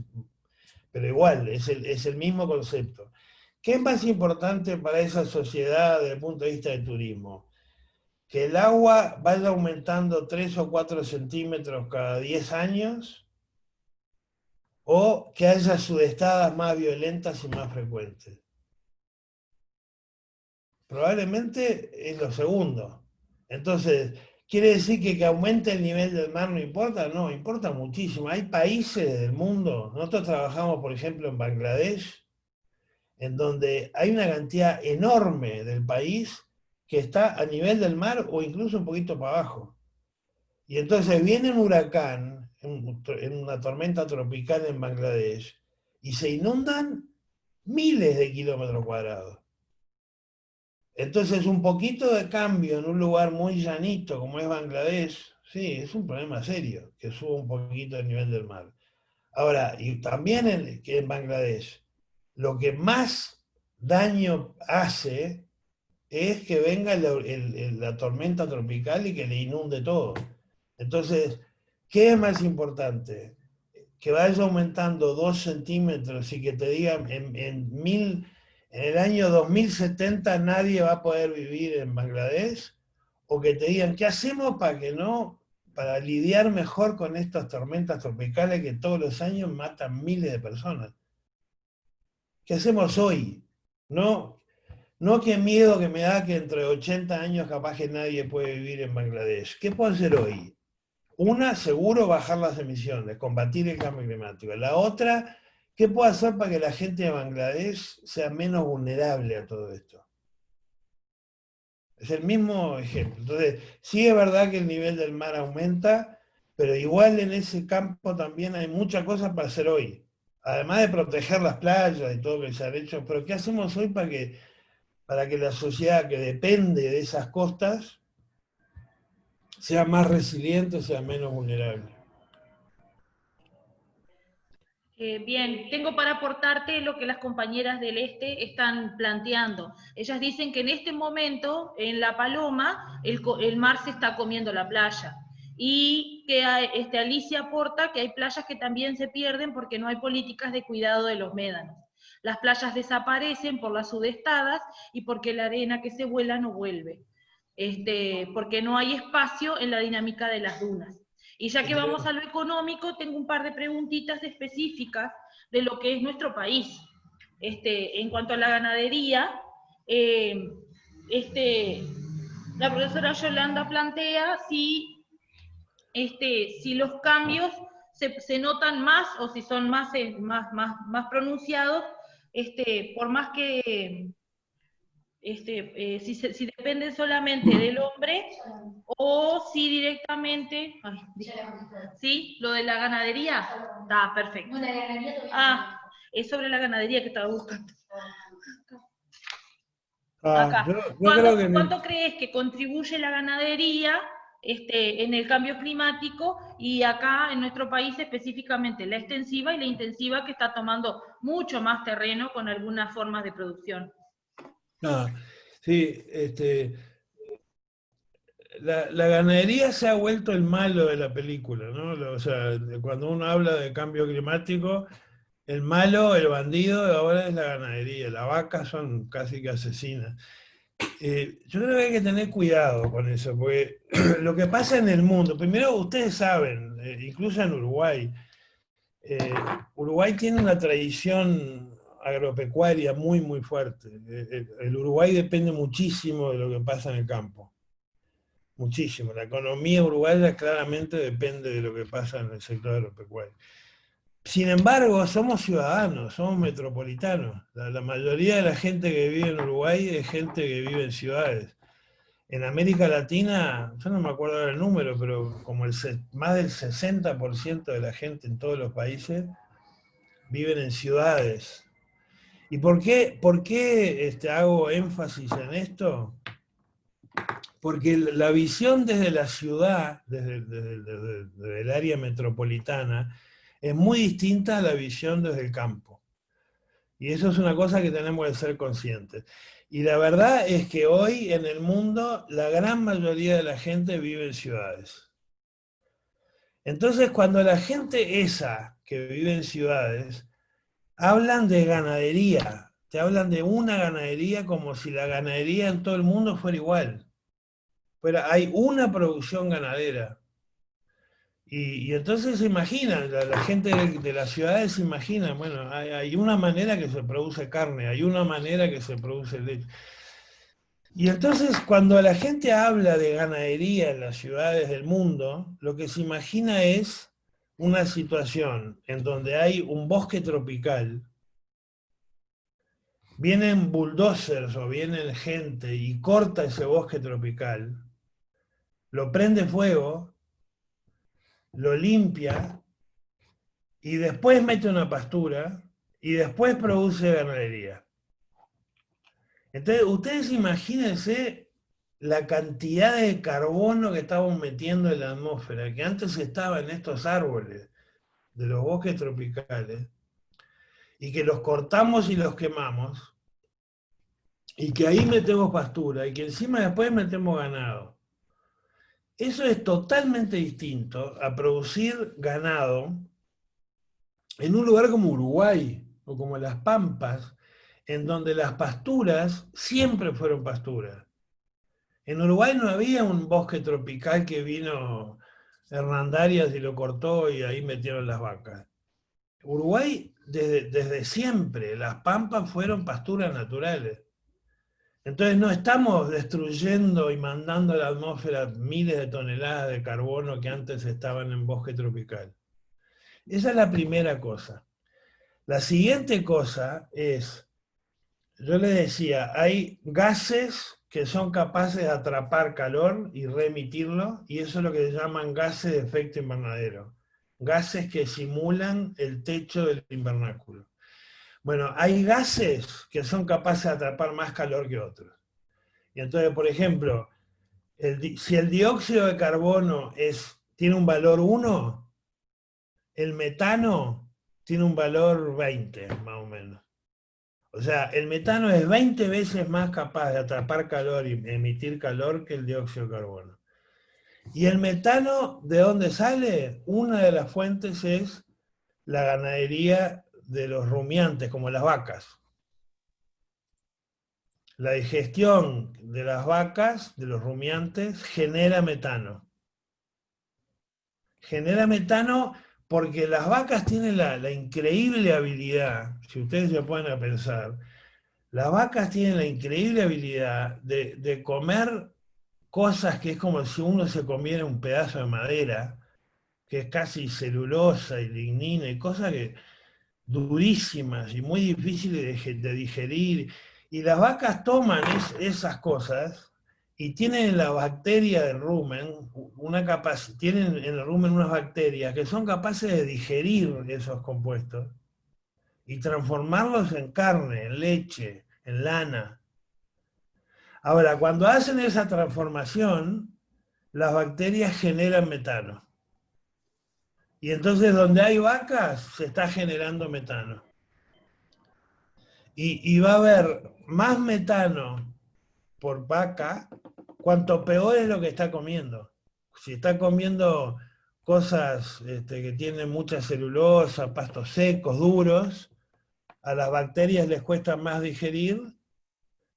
pero igual, es el mismo concepto. ¿Qué es más importante para esa sociedad desde el punto de vista del turismo? ¿Que el agua vaya aumentando 3 o 4 centímetros cada 10 años? ¿O que haya sudestadas más violentas y más frecuentes? Probablemente es lo segundo. Entonces, ¿quiere decir que aumente el nivel del mar no importa? No, importa muchísimo. Hay países del mundo, nosotros trabajamos, por ejemplo, en Bangladesh, en donde hay una cantidad enorme del país que está a nivel del mar o incluso un poquito para abajo. Y entonces viene un huracán, en una tormenta tropical en Bangladesh, y se inundan miles de kilómetros cuadrados. Entonces un poquito de cambio en un lugar muy llanito como es Bangladesh, sí, es un problema serio, que suba un poquito el nivel del mar. Ahora, y también en Bangladesh, lo que más daño hace es que venga la tormenta tropical y que le inunde todo. Entonces, ¿qué es más importante? Que vaya aumentando 2 centímetros y que te digan en el año 2070 nadie va a poder vivir en Bangladesh, o que te digan, ¿qué hacemos para lidiar mejor con estas tormentas tropicales que todos los años matan miles de personas? ¿Qué hacemos hoy? No qué miedo que me da que entre 80 años capaz que nadie puede vivir en Bangladesh. ¿Qué puedo hacer hoy? Una, seguro bajar las emisiones, combatir el cambio climático. La otra, ¿qué puedo hacer para que la gente de Bangladesh sea menos vulnerable a todo esto? Es el mismo ejemplo. Entonces, sí es verdad que el nivel del mar aumenta, pero igual en ese campo también hay muchas cosas para hacer hoy. Además de proteger las playas y todo lo que se ha hecho, pero ¿qué hacemos hoy para que la sociedad que depende de esas costas sea más resiliente, sea menos vulnerable? Bien, tengo para aportarte lo que las compañeras del Este están planteando. Ellas dicen que en este momento, en La Paloma, el mar se está comiendo la playa. Y que Alicia aporta que hay playas que también se pierden porque no hay políticas de cuidado de los médanos. Las playas desaparecen por las sudestadas y porque la arena que se vuela no vuelve. Porque no hay espacio en la dinámica de las dunas. Y ya que vamos a lo económico, tengo un par de preguntitas específicas de lo que es nuestro país. En cuanto a la ganadería, la profesora Yolanda plantea si los cambios se notan más o si son más pronunciados, por más que si dependen solamente del hombre o si directamente, ¿sí? Lo de la ganadería, está perfecto. Es sobre la ganadería que estaba buscando. Ah, Acá. yo creo que ¿Cuánto crees que contribuye la ganadería en el cambio climático? Y acá en nuestro país específicamente la extensiva y la intensiva, que está tomando mucho más terreno con algunas formas de producción. sí, la ganadería se ha vuelto el malo de la película, ¿no? O sea, cuando uno habla de cambio climático, el malo, el bandido, ahora es la ganadería. Las vacas son casi que asesinas. Yo creo que hay que tener cuidado con eso, porque lo que pasa en el mundo, primero ustedes saben, incluso en Uruguay, Uruguay tiene una tradición agropecuaria muy, muy fuerte. El Uruguay depende muchísimo de lo que pasa en el campo. Muchísimo. La economía uruguaya claramente depende de lo que pasa en el sector agropecuario. Sin embargo, somos ciudadanos, somos metropolitanos. La mayoría de la gente que vive en Uruguay es gente que vive en ciudades. En América Latina, yo no me acuerdo ahora el número, pero como más del 60% de la gente en todos los países viven en ciudades. ¿Y por qué hago énfasis en esto? Porque la visión desde la ciudad, desde el área metropolitana, es muy distinta a la visión desde el campo. Y eso es una cosa que tenemos que ser conscientes. Y la verdad es que hoy en el mundo la gran mayoría de la gente vive en ciudades. Entonces, cuando la gente esa que vive en ciudades, hablan de ganadería, te hablan de una ganadería como si la ganadería en todo el mundo fuera igual. Pero hay una producción ganadera. Y entonces se imaginan, la gente de las ciudades se imagina, bueno, hay una manera que se produce carne, hay una manera que se produce leche. Y entonces cuando la gente habla de ganadería en las ciudades del mundo, lo que se imagina es una situación en donde hay un bosque tropical, vienen bulldozers o vienen gente y corta ese bosque tropical, lo prende fuego, lo limpia y después mete una pastura y después produce ganadería. Entonces, ustedes imagínense la cantidad de carbono que estamos metiendo en la atmósfera, que antes estaba en estos árboles de los bosques tropicales, y que los cortamos y los quemamos, y que ahí metemos pastura, y que encima después metemos ganado. Eso es totalmente distinto a producir ganado en un lugar como Uruguay o como las Pampas, en donde las pasturas siempre fueron pasturas. En Uruguay no había un bosque tropical que vino Hernandarias y lo cortó y ahí metieron las vacas. Uruguay desde siempre, las Pampas fueron pasturas naturales. Entonces no estamos destruyendo y mandando a la atmósfera miles de toneladas de carbono que antes estaban en bosque tropical. Esa es la primera cosa. La siguiente cosa es, yo les decía, hay gases que son capaces de atrapar calor y reemitirlo, y eso es lo que se llaman gases de efecto invernadero. Gases que simulan el techo del invernáculo. Bueno, hay gases que son capaces de atrapar más calor que otros. Y entonces, por ejemplo, si el dióxido de carbono tiene un valor 1, el metano tiene un valor 20, más o menos. O sea, el metano es 20 veces más capaz de atrapar calor y emitir calor que el dióxido de carbono. ¿Y el metano de dónde sale? Una de las fuentes es la ganadería de los rumiantes, como las vacas. La digestión de las vacas, de los rumiantes, genera metano. Genera metano porque las vacas tienen la increíble habilidad, si ustedes se ponen a pensar, las vacas tienen la increíble habilidad de comer cosas que es como si uno se comiera un pedazo de madera, que es casi celulosa y lignina, y cosas que durísimas y muy difíciles de digerir. Y las vacas toman esas cosas y tienen en la bacteria del rumen, tienen en el rumen unas bacterias que son capaces de digerir esos compuestos y transformarlos en carne, en leche, en lana. Ahora, cuando hacen esa transformación, las bacterias generan metano. Y entonces donde hay vacas, se está generando metano. Y va a haber más metano por vaca, cuanto peor es lo que está comiendo. Si está comiendo cosas que tienen mucha celulosa, pastos secos, duros, a las bacterias les cuesta más digerir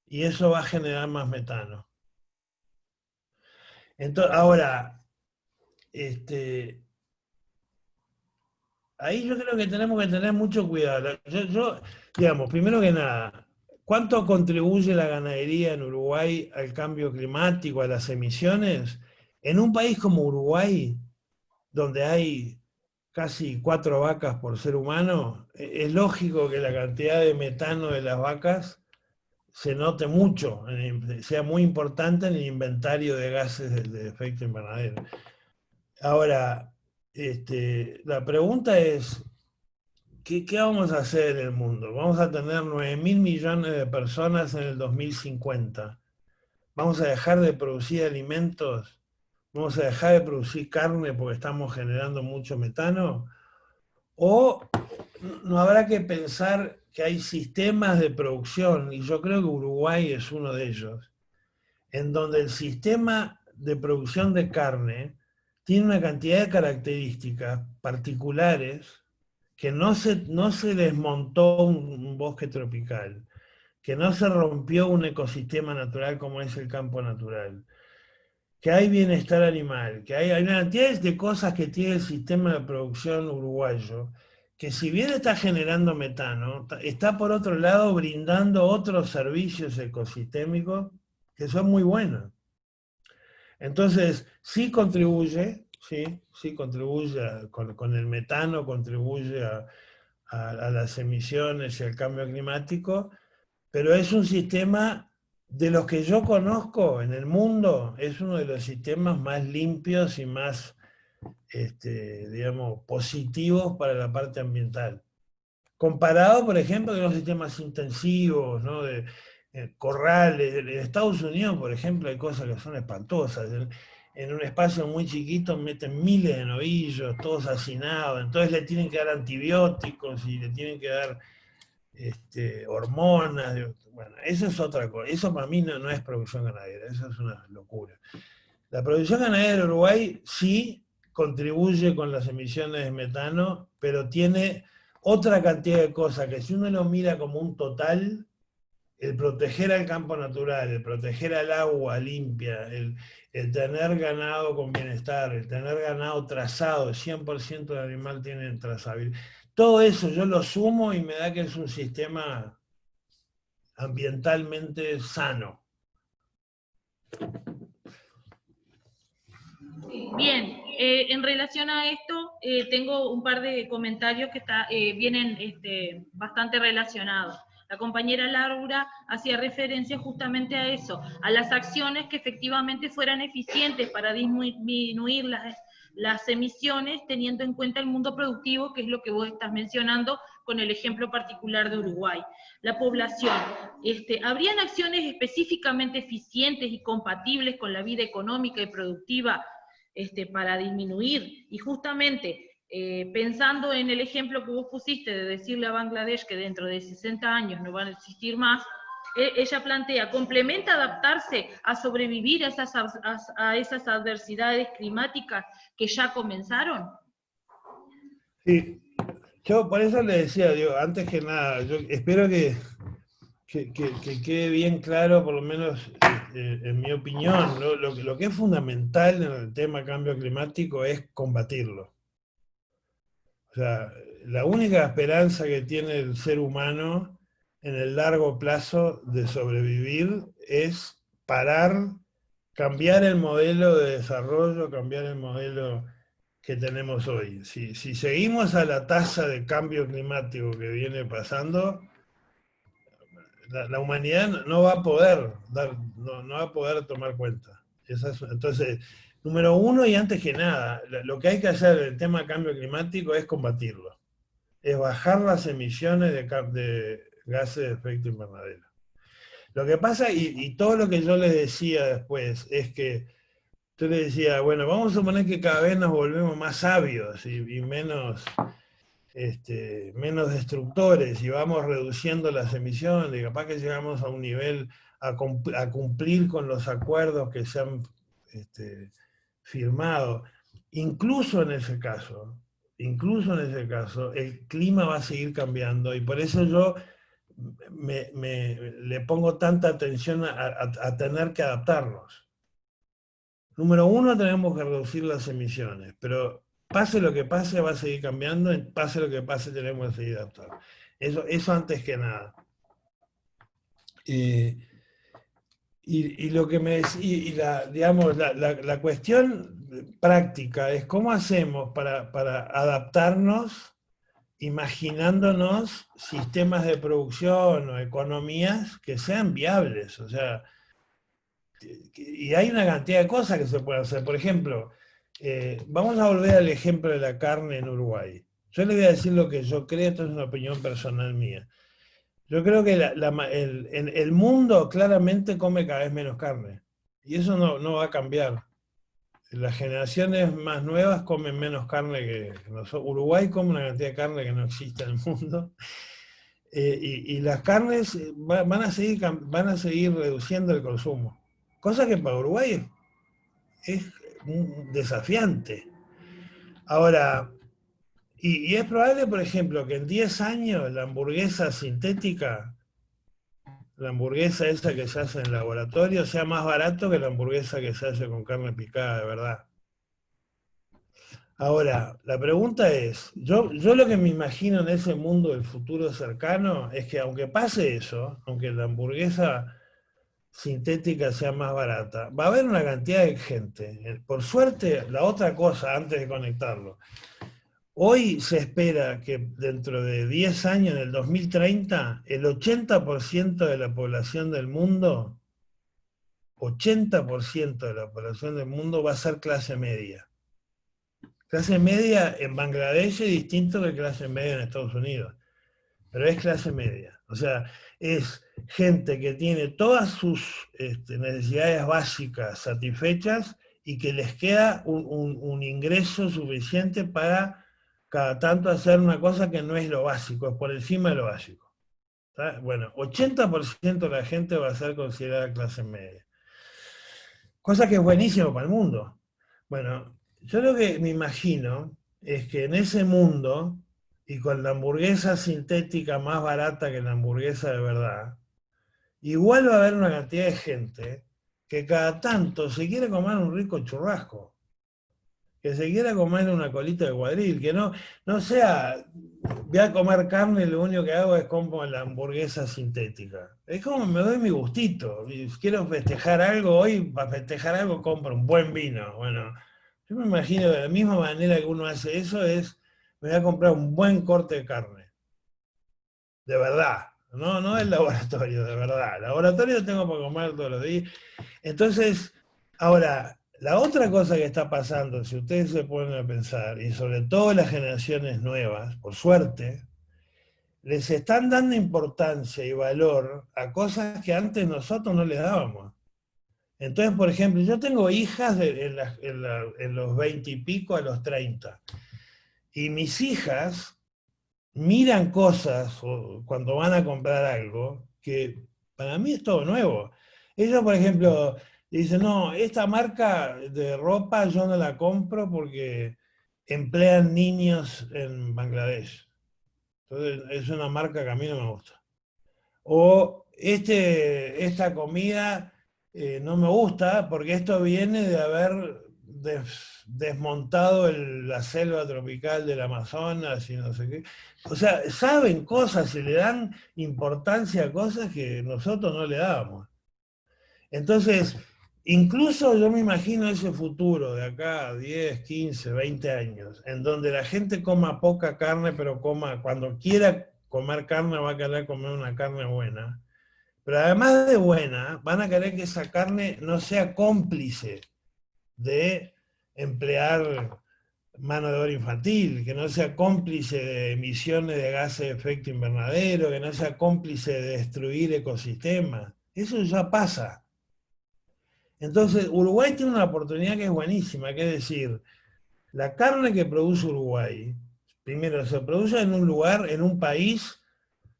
y eso va a generar más metano. Entonces, ahora, ahí yo creo que tenemos que tener mucho cuidado. Digamos, primero que nada, ¿cuánto contribuye la ganadería en Uruguay al cambio climático, a las emisiones? En un país como Uruguay, donde hay casi 4 vacas por ser humano, es lógico que la cantidad de metano de las vacas se note mucho, sea muy importante en el inventario de gases de efecto invernadero. Ahora, la pregunta es, ¿qué vamos a hacer en el mundo? Vamos a tener 9.000 millones de personas en el 2050. ¿Vamos a dejar de producir alimentos? ¿Vamos a dejar de producir carne porque estamos generando mucho metano? ¿O no habrá que pensar que hay sistemas de producción, y yo creo que Uruguay es uno de ellos, en donde el sistema de producción de carne tiene una cantidad de características particulares que no se desmontó un bosque tropical, que no se rompió un ecosistema natural como es el campo natural, que hay bienestar animal, que hay una cantidad de cosas que tiene el sistema de producción uruguayo, que si bien está generando metano, está por otro lado brindando otros servicios ecosistémicos que son muy buenos. Entonces, sí contribuye con el metano, contribuye a las emisiones y al cambio climático, pero es un sistema de los que yo conozco en el mundo, es uno de los sistemas más limpios y más, digamos, positivos para la parte ambiental. Comparado, por ejemplo, con los sistemas intensivos, ¿no? de corrales. En Estados Unidos, por ejemplo, hay cosas que son espantosas. En un espacio muy chiquito meten miles de novillos, todos hacinados, entonces le tienen que dar antibióticos y le tienen que dar hormonas. Bueno, eso es otra cosa. Eso para mí no es producción ganadera, eso es una locura. La producción ganadera de Uruguay sí contribuye con las emisiones de metano, pero tiene otra cantidad de cosas que si uno lo mira como un total, el proteger al campo natural, el proteger al agua limpia, el tener ganado con bienestar, el tener ganado trazado, 100% del animal tiene trazabilidad. Todo eso yo lo sumo y me da que es un sistema ambientalmente sano. Bien, en relación a esto, tengo un par de comentarios que vienen bastante relacionados. La compañera Laura hacía referencia justamente a eso, a las acciones que efectivamente fueran eficientes para disminuir las emisiones, teniendo en cuenta el mundo productivo, que es lo que vos estás mencionando con el ejemplo particular de Uruguay. La población, ¿habrían acciones específicamente eficientes y compatibles con la vida económica y productiva para disminuir? Y justamente, pensando en el ejemplo que vos pusiste de decirle a Bangladesh que dentro de 60 años no van a existir más, ella plantea, ¿complementa adaptarse a sobrevivir a esas adversidades climáticas que ya comenzaron? Sí, yo por eso le decía, digo, antes que nada, yo espero que quede bien claro, por lo menos en mi opinión, ¿no? Lo que es fundamental en el tema cambio climático es combatirlo. O sea, la única esperanza que tiene el ser humano en el largo plazo de sobrevivir es parar, cambiar el modelo de desarrollo, cambiar el modelo que tenemos hoy. Si seguimos a la tasa de cambio climático que viene pasando, la humanidad no va a poder no va a poder tomar cuenta. Entonces, número uno, y antes que nada, lo que hay que hacer en el tema de cambio climático es combatirlo. es bajar las emisiones de gases de efecto invernadero. Lo que pasa, y todo lo que yo les decía después, es que yo les decía, bueno, vamos a suponer que cada vez nos volvemos más sabios y menos, menos destructores, y vamos reduciendo las emisiones, y capaz que llegamos a un nivel a cumplir con los acuerdos que se han firmado. Incluso en ese caso, el clima va a seguir cambiando, y por eso yo le pongo tanta atención a tener que adaptarnos. Número uno, tenemos que reducir las emisiones, pero pase lo que pase, va a seguir cambiando, pase lo que pase, tenemos que seguir adaptando. Eso antes que nada. Y lo que me digamos, la cuestión práctica es cómo hacemos para adaptarnos, imaginándonos sistemas de producción o economías que sean viables. O sea, y hay una cantidad de cosas que se pueden hacer. Por ejemplo, vamos a volver al ejemplo de la carne en Uruguay. Yo le voy a decir lo que yo creo, esto es una opinión personal mía. Yo creo que el mundo claramente come cada vez menos carne, y eso no va a cambiar. Las generaciones más nuevas comen menos carne que nosotros. Uruguay come una cantidad de carne que no existe en el mundo, y las carnes van a seguir reduciendo el consumo, cosa que para Uruguay es desafiante. Ahora, y es probable, por ejemplo, que en 10 años la hamburguesa sintética, la hamburguesa esa que se hace en el laboratorio, sea más barato que la hamburguesa que se hace con carne picada de verdad. Ahora, la pregunta es, yo lo que me imagino en ese mundo del futuro cercano es que aunque pase eso, aunque la hamburguesa sintética sea más barata, va a haber una cantidad de gente. Por suerte, la otra cosa, antes de conectarlo, hoy se espera que dentro de 10 años, en el 2030, el 80% de la población del mundo, 80% de la población del mundo va a ser clase media. Clase media en Bangladesh es distinto que clase media en Estados Unidos, pero es clase media. O sea, es gente que tiene todas sus necesidades básicas satisfechas y que les queda un ingreso suficiente para cada tanto hacer una cosa que no es lo básico, es por encima de lo básico. ¿Está? Bueno, 80% de la gente va a ser considerada clase media. Cosa que es buenísimo para el mundo. Bueno, yo lo que me imagino es que en ese mundo, y con la hamburguesa sintética más barata que la hamburguesa de verdad, igual va a haber una cantidad de gente que cada tanto se quiere comer un rico churrasco, que se quiera comer una colita de cuadril, que no sea, voy a comer carne y lo único que hago es compro la hamburguesa sintética. Es como me doy mi gustito, quiero festejar algo, hoy para festejar algo compro un buen vino. Bueno, yo me imagino de la misma manera que uno hace eso es, me voy a comprar un buen corte de carne, de verdad. No del laboratorio, de verdad. El laboratorio tengo para comer todos los días. Entonces, ahora, la otra cosa que está pasando, si ustedes se ponen a pensar, y sobre todo las generaciones nuevas, por suerte, les están dando importancia y valor a cosas que antes nosotros no les dábamos. Entonces, por ejemplo, yo tengo hijas en los 20 y pico a los 30, y mis hijas miran cosas cuando van a comprar algo que para mí es todo nuevo. Ellos, por ejemplo, dicen, no, esta marca de ropa yo no la compro porque emplean niños en Bangladesh. Entonces es una marca que a mí no me gusta. O esta comida no me gusta porque esto viene de haber desmontado la selva tropical del Amazonas y no sé qué. O sea, saben cosas y le dan importancia a cosas que nosotros no le dábamos. Entonces, incluso yo me imagino ese futuro de acá a 10, 15, 20 años, en donde la gente coma poca carne, pero cuando quiera comer carne va a querer comer una carne buena. Pero además de buena, van a querer que esa carne no sea cómplice de emplear mano de obra infantil, que no sea cómplice de emisiones de gases de efecto invernadero, que no sea cómplice de destruir ecosistemas. Eso ya pasa. Entonces, Uruguay tiene una oportunidad que es buenísima, que es decir, la carne que produce Uruguay, primero, se produce en un lugar, en un país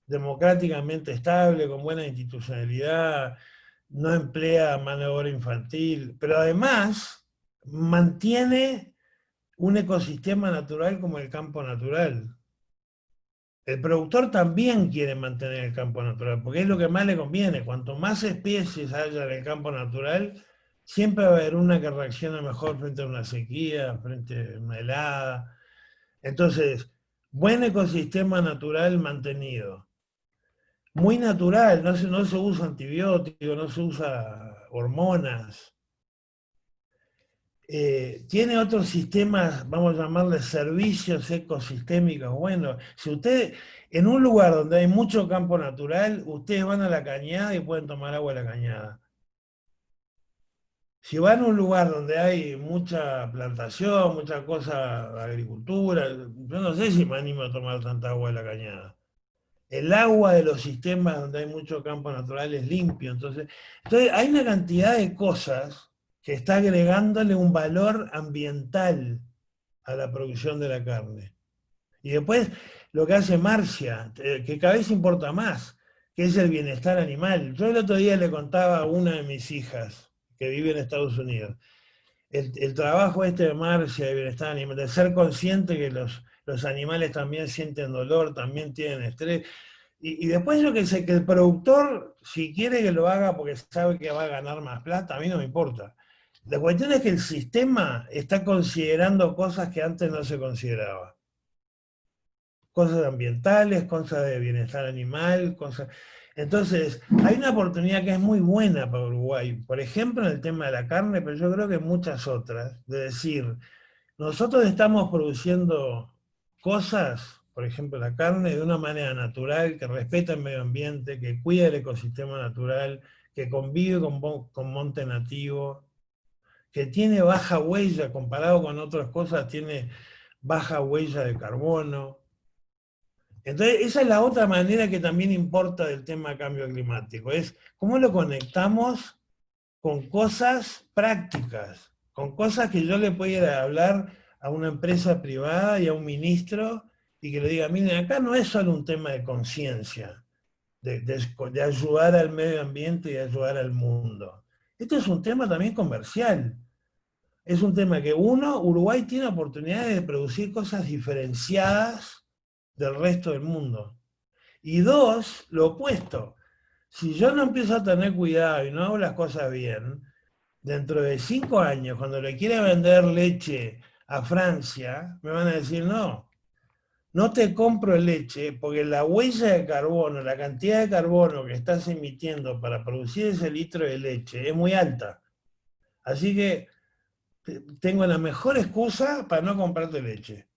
democráticamente estable, con buena institucionalidad, no emplea mano de obra infantil, pero además mantiene un ecosistema natural como el campo natural. El productor también quiere mantener el campo natural, porque es lo que más le conviene. Cuanto más especies haya en el campo natural, siempre va a haber una que reacciona mejor frente a una sequía, frente a una helada. Entonces, buen ecosistema natural mantenido. Muy natural, no se usa antibióticos, no se usa hormonas. Tiene otros sistemas, vamos a llamarles servicios ecosistémicos. Bueno, si usted, en un lugar donde hay mucho campo natural, ustedes van a la cañada y pueden tomar agua de la cañada. Si van a un lugar donde hay mucha plantación, mucha cosa de agricultura, yo no sé si me animo a tomar tanta agua de la cañada. El agua de los sistemas donde hay mucho campo natural es limpio. Entonces hay una cantidad de cosas que está agregándole un valor ambiental a la producción de la carne. Y después lo que hace Marcia, que cada vez importa más, que es el bienestar animal. Yo el otro día le contaba a una de mis hijas, que vive en Estados Unidos, el trabajo de Marcia, de bienestar animal, de ser consciente que los animales también sienten dolor, también tienen estrés. Y después yo que sé, que el productor, si quiere que lo haga porque sabe que va a ganar más plata, a mí no me importa. La cuestión es que el sistema está considerando cosas que antes no se consideraba. Cosas ambientales, cosas de bienestar animal, cosas... Entonces, hay una oportunidad que es muy buena para Uruguay, por ejemplo en el tema de la carne, pero yo creo que muchas otras, de decir, nosotros estamos produciendo cosas, por ejemplo la carne, de una manera natural, que respeta el medio ambiente, que cuida el ecosistema natural, que convive con monte nativo, que tiene baja huella, comparado con otras cosas, tiene baja huella de carbono. Entonces, esa es la otra manera que también importa del tema cambio climático, es cómo lo conectamos con cosas prácticas, con cosas que yo le pudiera hablar a una empresa privada y a un ministro y que le diga, miren, acá no es solo un tema de conciencia, de ayudar al medio ambiente y de ayudar al mundo. Esto es un tema también comercial. Es un tema que Uruguay tiene oportunidades de producir cosas diferenciadas del resto del mundo. Y dos, lo opuesto. Si yo no empiezo a tener cuidado y no hago las cosas bien, dentro de 5 años, cuando le quiera vender leche a Francia, me van a decir, no, no te compro leche porque la huella de carbono, la cantidad de carbono que estás emitiendo para producir ese litro de leche es muy alta. Así que tengo la mejor excusa para no comprarte leche.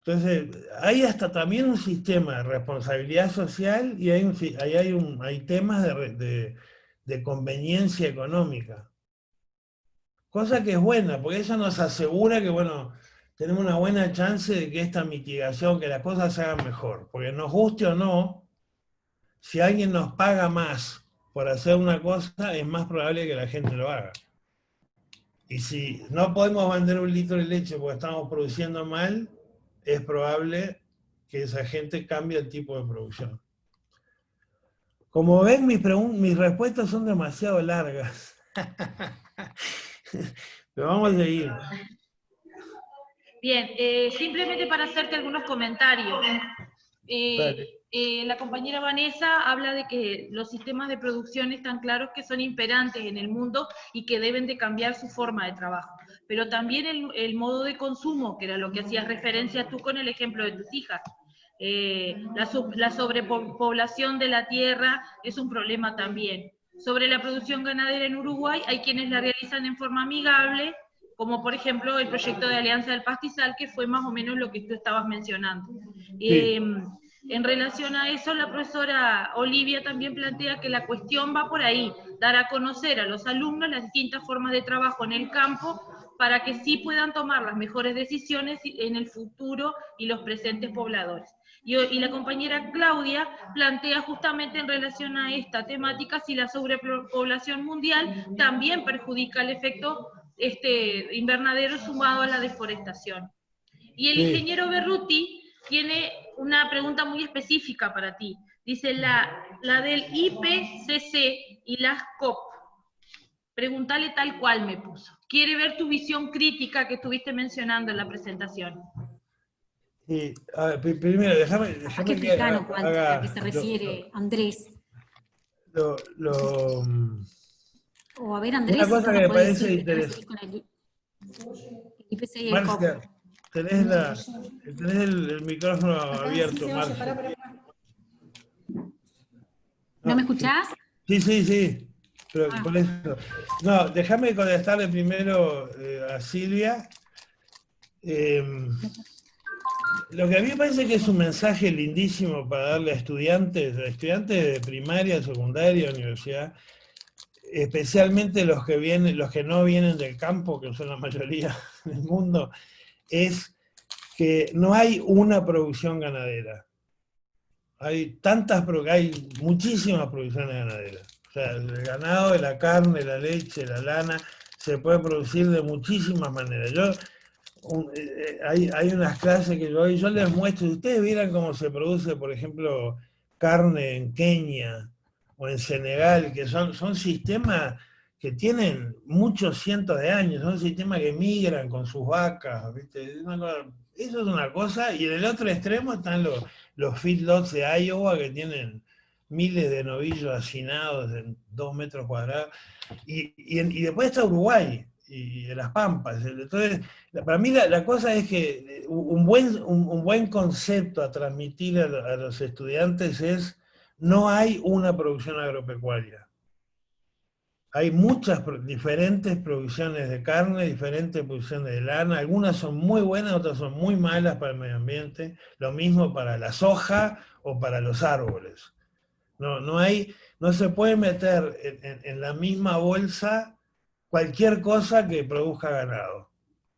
Entonces, hay hasta también un sistema de responsabilidad social y hay temas de conveniencia económica. Cosa que es buena, porque eso nos asegura que, bueno, tenemos una buena chance de que esta mitigación, que las cosas se hagan mejor. Porque nos guste o no, si alguien nos paga más por hacer una cosa, es más probable que la gente lo haga. Y si no podemos vender un litro de leche porque estamos produciendo mal, es probable que esa gente cambie el tipo de producción. Como ven, mis respuestas son demasiado largas. Pero vamos a seguir. Bien, simplemente para hacerte algunos comentarios. La compañera Vanessa habla de que los sistemas de producción están claros que son imperantes en el mundo y que deben de cambiar su forma de trabajo. Pero también el modo de consumo, que era lo que hacías referencia tú con el ejemplo de tus hijas. La sobrepoblación de la tierra es un problema también. Sobre la producción ganadera en Uruguay, hay quienes la realizan en forma amigable, como por ejemplo el proyecto de Alianza del Pastizal, que fue más o menos lo que tú estabas mencionando. Sí. En relación a eso, la profesora Olivia también plantea que la cuestión va por ahí, dar a conocer a los alumnos las distintas formas de trabajo en el campo, para que sí puedan tomar las mejores decisiones en el futuro y los presentes pobladores. Y la compañera Claudia plantea justamente en relación a esta temática si la sobrepoblación mundial también perjudica el efecto invernadero sumado a la deforestación. Y el ingeniero Berruti tiene una pregunta muy específica para ti. Dice, la del IPCC y las COP. Pregúntale tal cual me puso. Quiere ver tu visión crítica que estuviste mencionando en la presentación. Sí, a ver, primero, déjame Hay que que explicarnos, Walter, a qué se haga refiere Andrés. O a ver, Andrés, una si cosa vos que nos me podés parece decir qué te interesante. referís con el IPC y el COP. Marcia, tenés el micrófono Acá sí abierto, se oye, Marcia. pará. ¿No me escuchás? Sí, pero Ah. por eso. No, déjame contestarle primero a Silvia. Lo que a mí me parece que es un mensaje lindísimo para darle a estudiantes de primaria, secundaria, universidad, especialmente los que no vienen del campo, que son la mayoría del mundo, es que no hay una producción ganadera. Hay muchísimas producciones ganaderas. O sea, el ganado, la carne, la leche, la lana, se puede producir de muchísimas maneras. Hay unas clases que yo les muestro, si ustedes vieran cómo se produce, por ejemplo, carne en Kenia o en Senegal, que son sistemas que tienen muchos cientos de años, son sistemas que migran con sus vacas, ¿viste? Eso es una cosa, y en el otro extremo están los feedlots de Iowa que tienen miles de novillos hacinados en 2 metros cuadrados, y después está Uruguay y de las Pampas. Entonces, para mí la cosa es que un buen concepto a transmitir a los estudiantes es: no hay una producción agropecuaria. Hay muchas diferentes producciones de carne, diferentes producciones de lana, algunas son muy buenas, otras son muy malas para el medio ambiente, lo mismo para la soja o para los árboles. No se puede meter en la misma bolsa cualquier cosa que produzca ganado.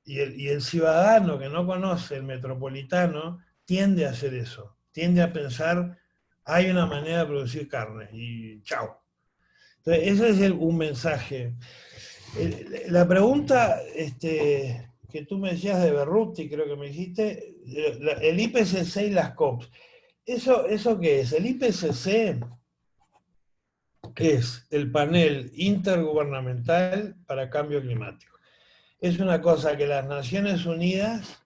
Y el ciudadano que no conoce el metropolitano tiende a hacer eso, tiende a pensar, hay una manera de producir carne y chao. Entonces, ese es un mensaje. La pregunta que tú me decías de Berruti, creo que me dijiste, el IPCC y las COPs. ¿Eso qué es? El IPCC es el panel intergubernamental para cambio climático. Es una cosa que las Naciones Unidas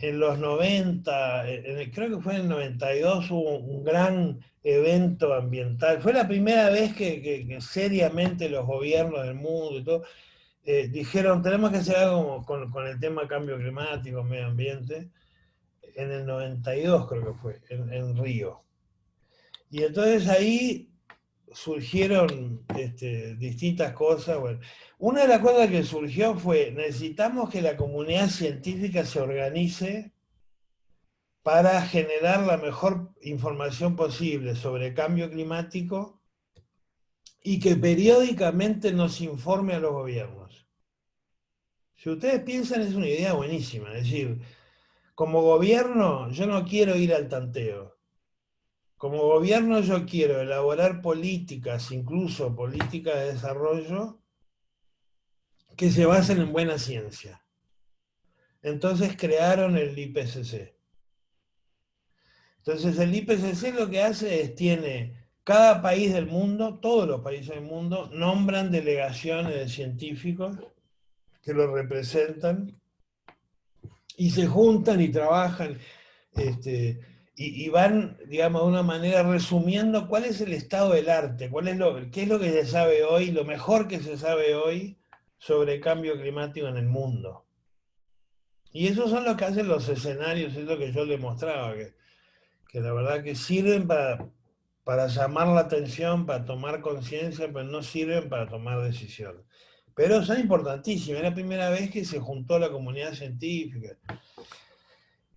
en los 90, creo que fue en el 92, hubo un gran evento ambiental. Fue la primera vez que seriamente los gobiernos del mundo y todo dijeron, tenemos que hacer algo con el tema cambio climático, medio ambiente, en el 92 creo que fue, en Río. Y entonces ahí surgieron distintas cosas. Bueno, una de las cosas que surgió fue, necesitamos que la comunidad científica se organice para generar la mejor información posible sobre cambio climático y que periódicamente nos informe a los gobiernos. Si ustedes piensan, es una idea buenísima. Es decir, como gobierno yo no quiero ir al tanteo. Como gobierno yo quiero elaborar políticas, incluso políticas de desarrollo, que se basen en buena ciencia. Entonces crearon el IPCC. Entonces el IPCC lo que hace es, cada país del mundo, todos los países del mundo, nombran delegaciones de científicos que lo representan y se juntan y trabajan y van, digamos, de una manera resumiendo cuál es el estado del arte, qué es lo que se sabe hoy, lo mejor que se sabe hoy sobre cambio climático en el mundo. Y esos son lo que hacen los escenarios, es lo que yo les mostraba, que la verdad que sirven para llamar la atención, para tomar conciencia, pero no sirven para tomar decisiones. Pero son importantísimas, es la primera vez que se juntó la comunidad científica.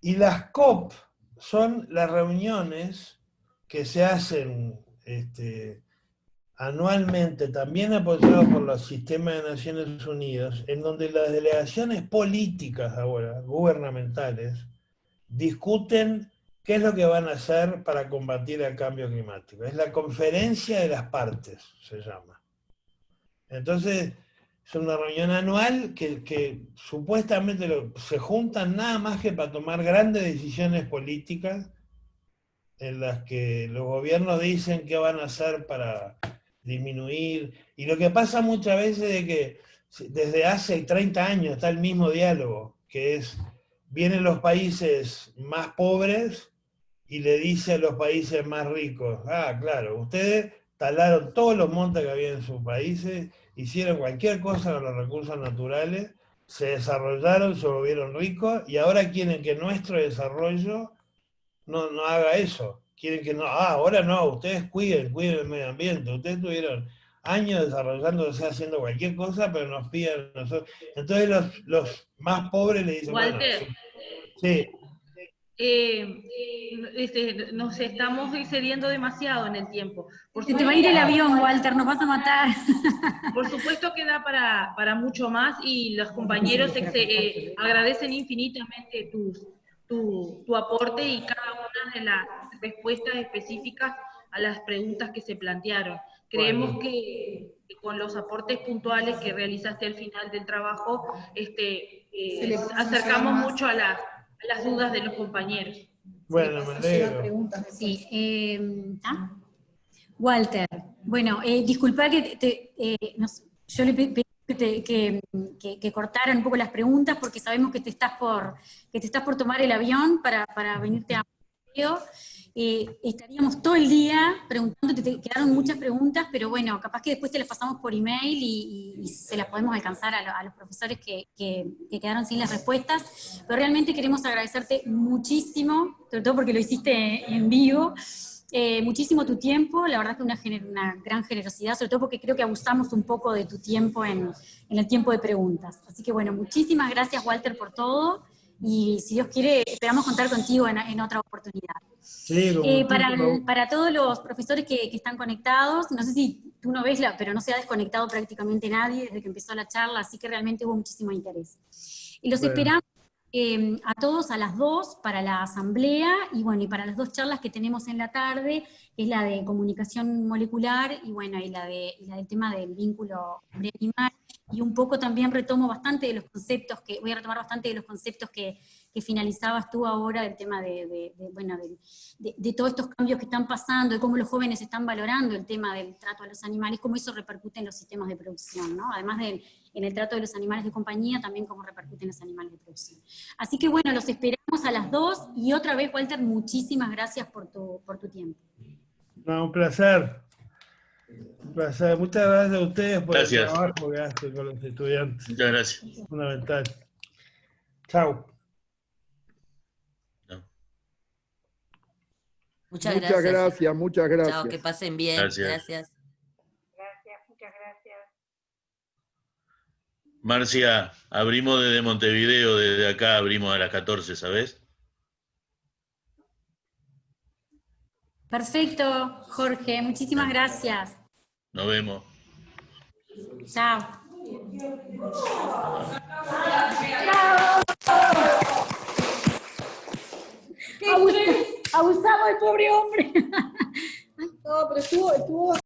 Y las COP son las reuniones que se hacen anualmente, también apoyado por los sistemas de Naciones Unidas, en donde las delegaciones políticas ahora, gubernamentales, discuten qué es lo que van a hacer para combatir el cambio climático. Es la conferencia de las partes, se llama. Entonces, es una reunión anual que supuestamente se juntan nada más que para tomar grandes decisiones políticas en las que los gobiernos dicen qué van a hacer para disminuir. Y lo que pasa muchas veces es que desde hace 30 años está el mismo diálogo, que es, vienen los países más pobres y le dice a los países más ricos, claro, ustedes talaron todos los montes que había en sus países, hicieron cualquier cosa con los recursos naturales, se desarrollaron, se volvieron ricos, y ahora quieren que nuestro desarrollo no haga eso. Quieren que no, ahora no, ustedes cuiden el medio ambiente, ustedes tuvieron años desarrollándose, haciendo cualquier cosa, pero nos piden nosotros. Entonces los más pobres le dicen, Walter, bueno, sí. Nos estamos excediendo demasiado en el tiempo. Se te va a ir el avión, Walter, nos vas a matar. Por supuesto que da para mucho más, y los compañeros agradecen infinitamente tu aporte y cada una de las respuestas específicas a las preguntas que se plantearon. Creemos que con los aportes puntuales que realizaste al final del trabajo, acercamos mucho a las dudas de los compañeros. Bueno, me alegro. Sí, Walter, bueno, disculpa que yo le pedí que cortaran un poco las preguntas porque sabemos que te estás por tomar el avión para venirte a Montevideo. Estaríamos todo el día preguntándote, te quedaron muchas preguntas, pero bueno, capaz que después te las pasamos por email y se las podemos alcanzar a los profesores que quedaron sin las respuestas, pero realmente queremos agradecerte muchísimo, sobre todo porque lo hiciste en vivo, muchísimo tu tiempo, la verdad que una gran generosidad, sobre todo porque creo que abusamos un poco de tu tiempo en el tiempo de preguntas. Así que bueno, muchísimas gracias, Walter, por todo, y si Dios quiere, esperamos contar contigo en otra oportunidad. Sí, para todos los profesores que están conectados, no sé si tú no ves, pero no se ha desconectado prácticamente nadie desde que empezó la charla, así que realmente hubo muchísimo interés. Y los esperamos a todos a las 2 para la asamblea, y bueno, y para las 2 charlas que tenemos en la tarde, que es la de comunicación molecular, y bueno, y la del tema del vínculo hombre-animal, y un poco también retomo bastante de los conceptos, voy a retomar bastante de los conceptos que finalizabas tú ahora, del tema de todos estos cambios que están pasando, de cómo los jóvenes están valorando el tema del trato a los animales, cómo eso repercute en los sistemas de producción, ¿no? Además en el trato de los animales de compañía, también cómo repercuten los animales de producción. Así que bueno, los esperamos a las 2, y otra vez, Walter, muchísimas gracias por tu tiempo. No, un placer. Un placer. Muchas gracias a ustedes por el trabajo que hacen con los estudiantes. Muchas gracias. Fundamental. Chao. Muchas gracias. Muchas gracias. Chao, que pasen bien. Gracias. Gracias, muchas gracias. Marcia, abrimos desde Montevideo, desde acá abrimos a las 14, ¿sabes? Perfecto, Jorge, muchísimas gracias. Nos vemos. Chao. Abusado el pobre hombre. No, pero estuvo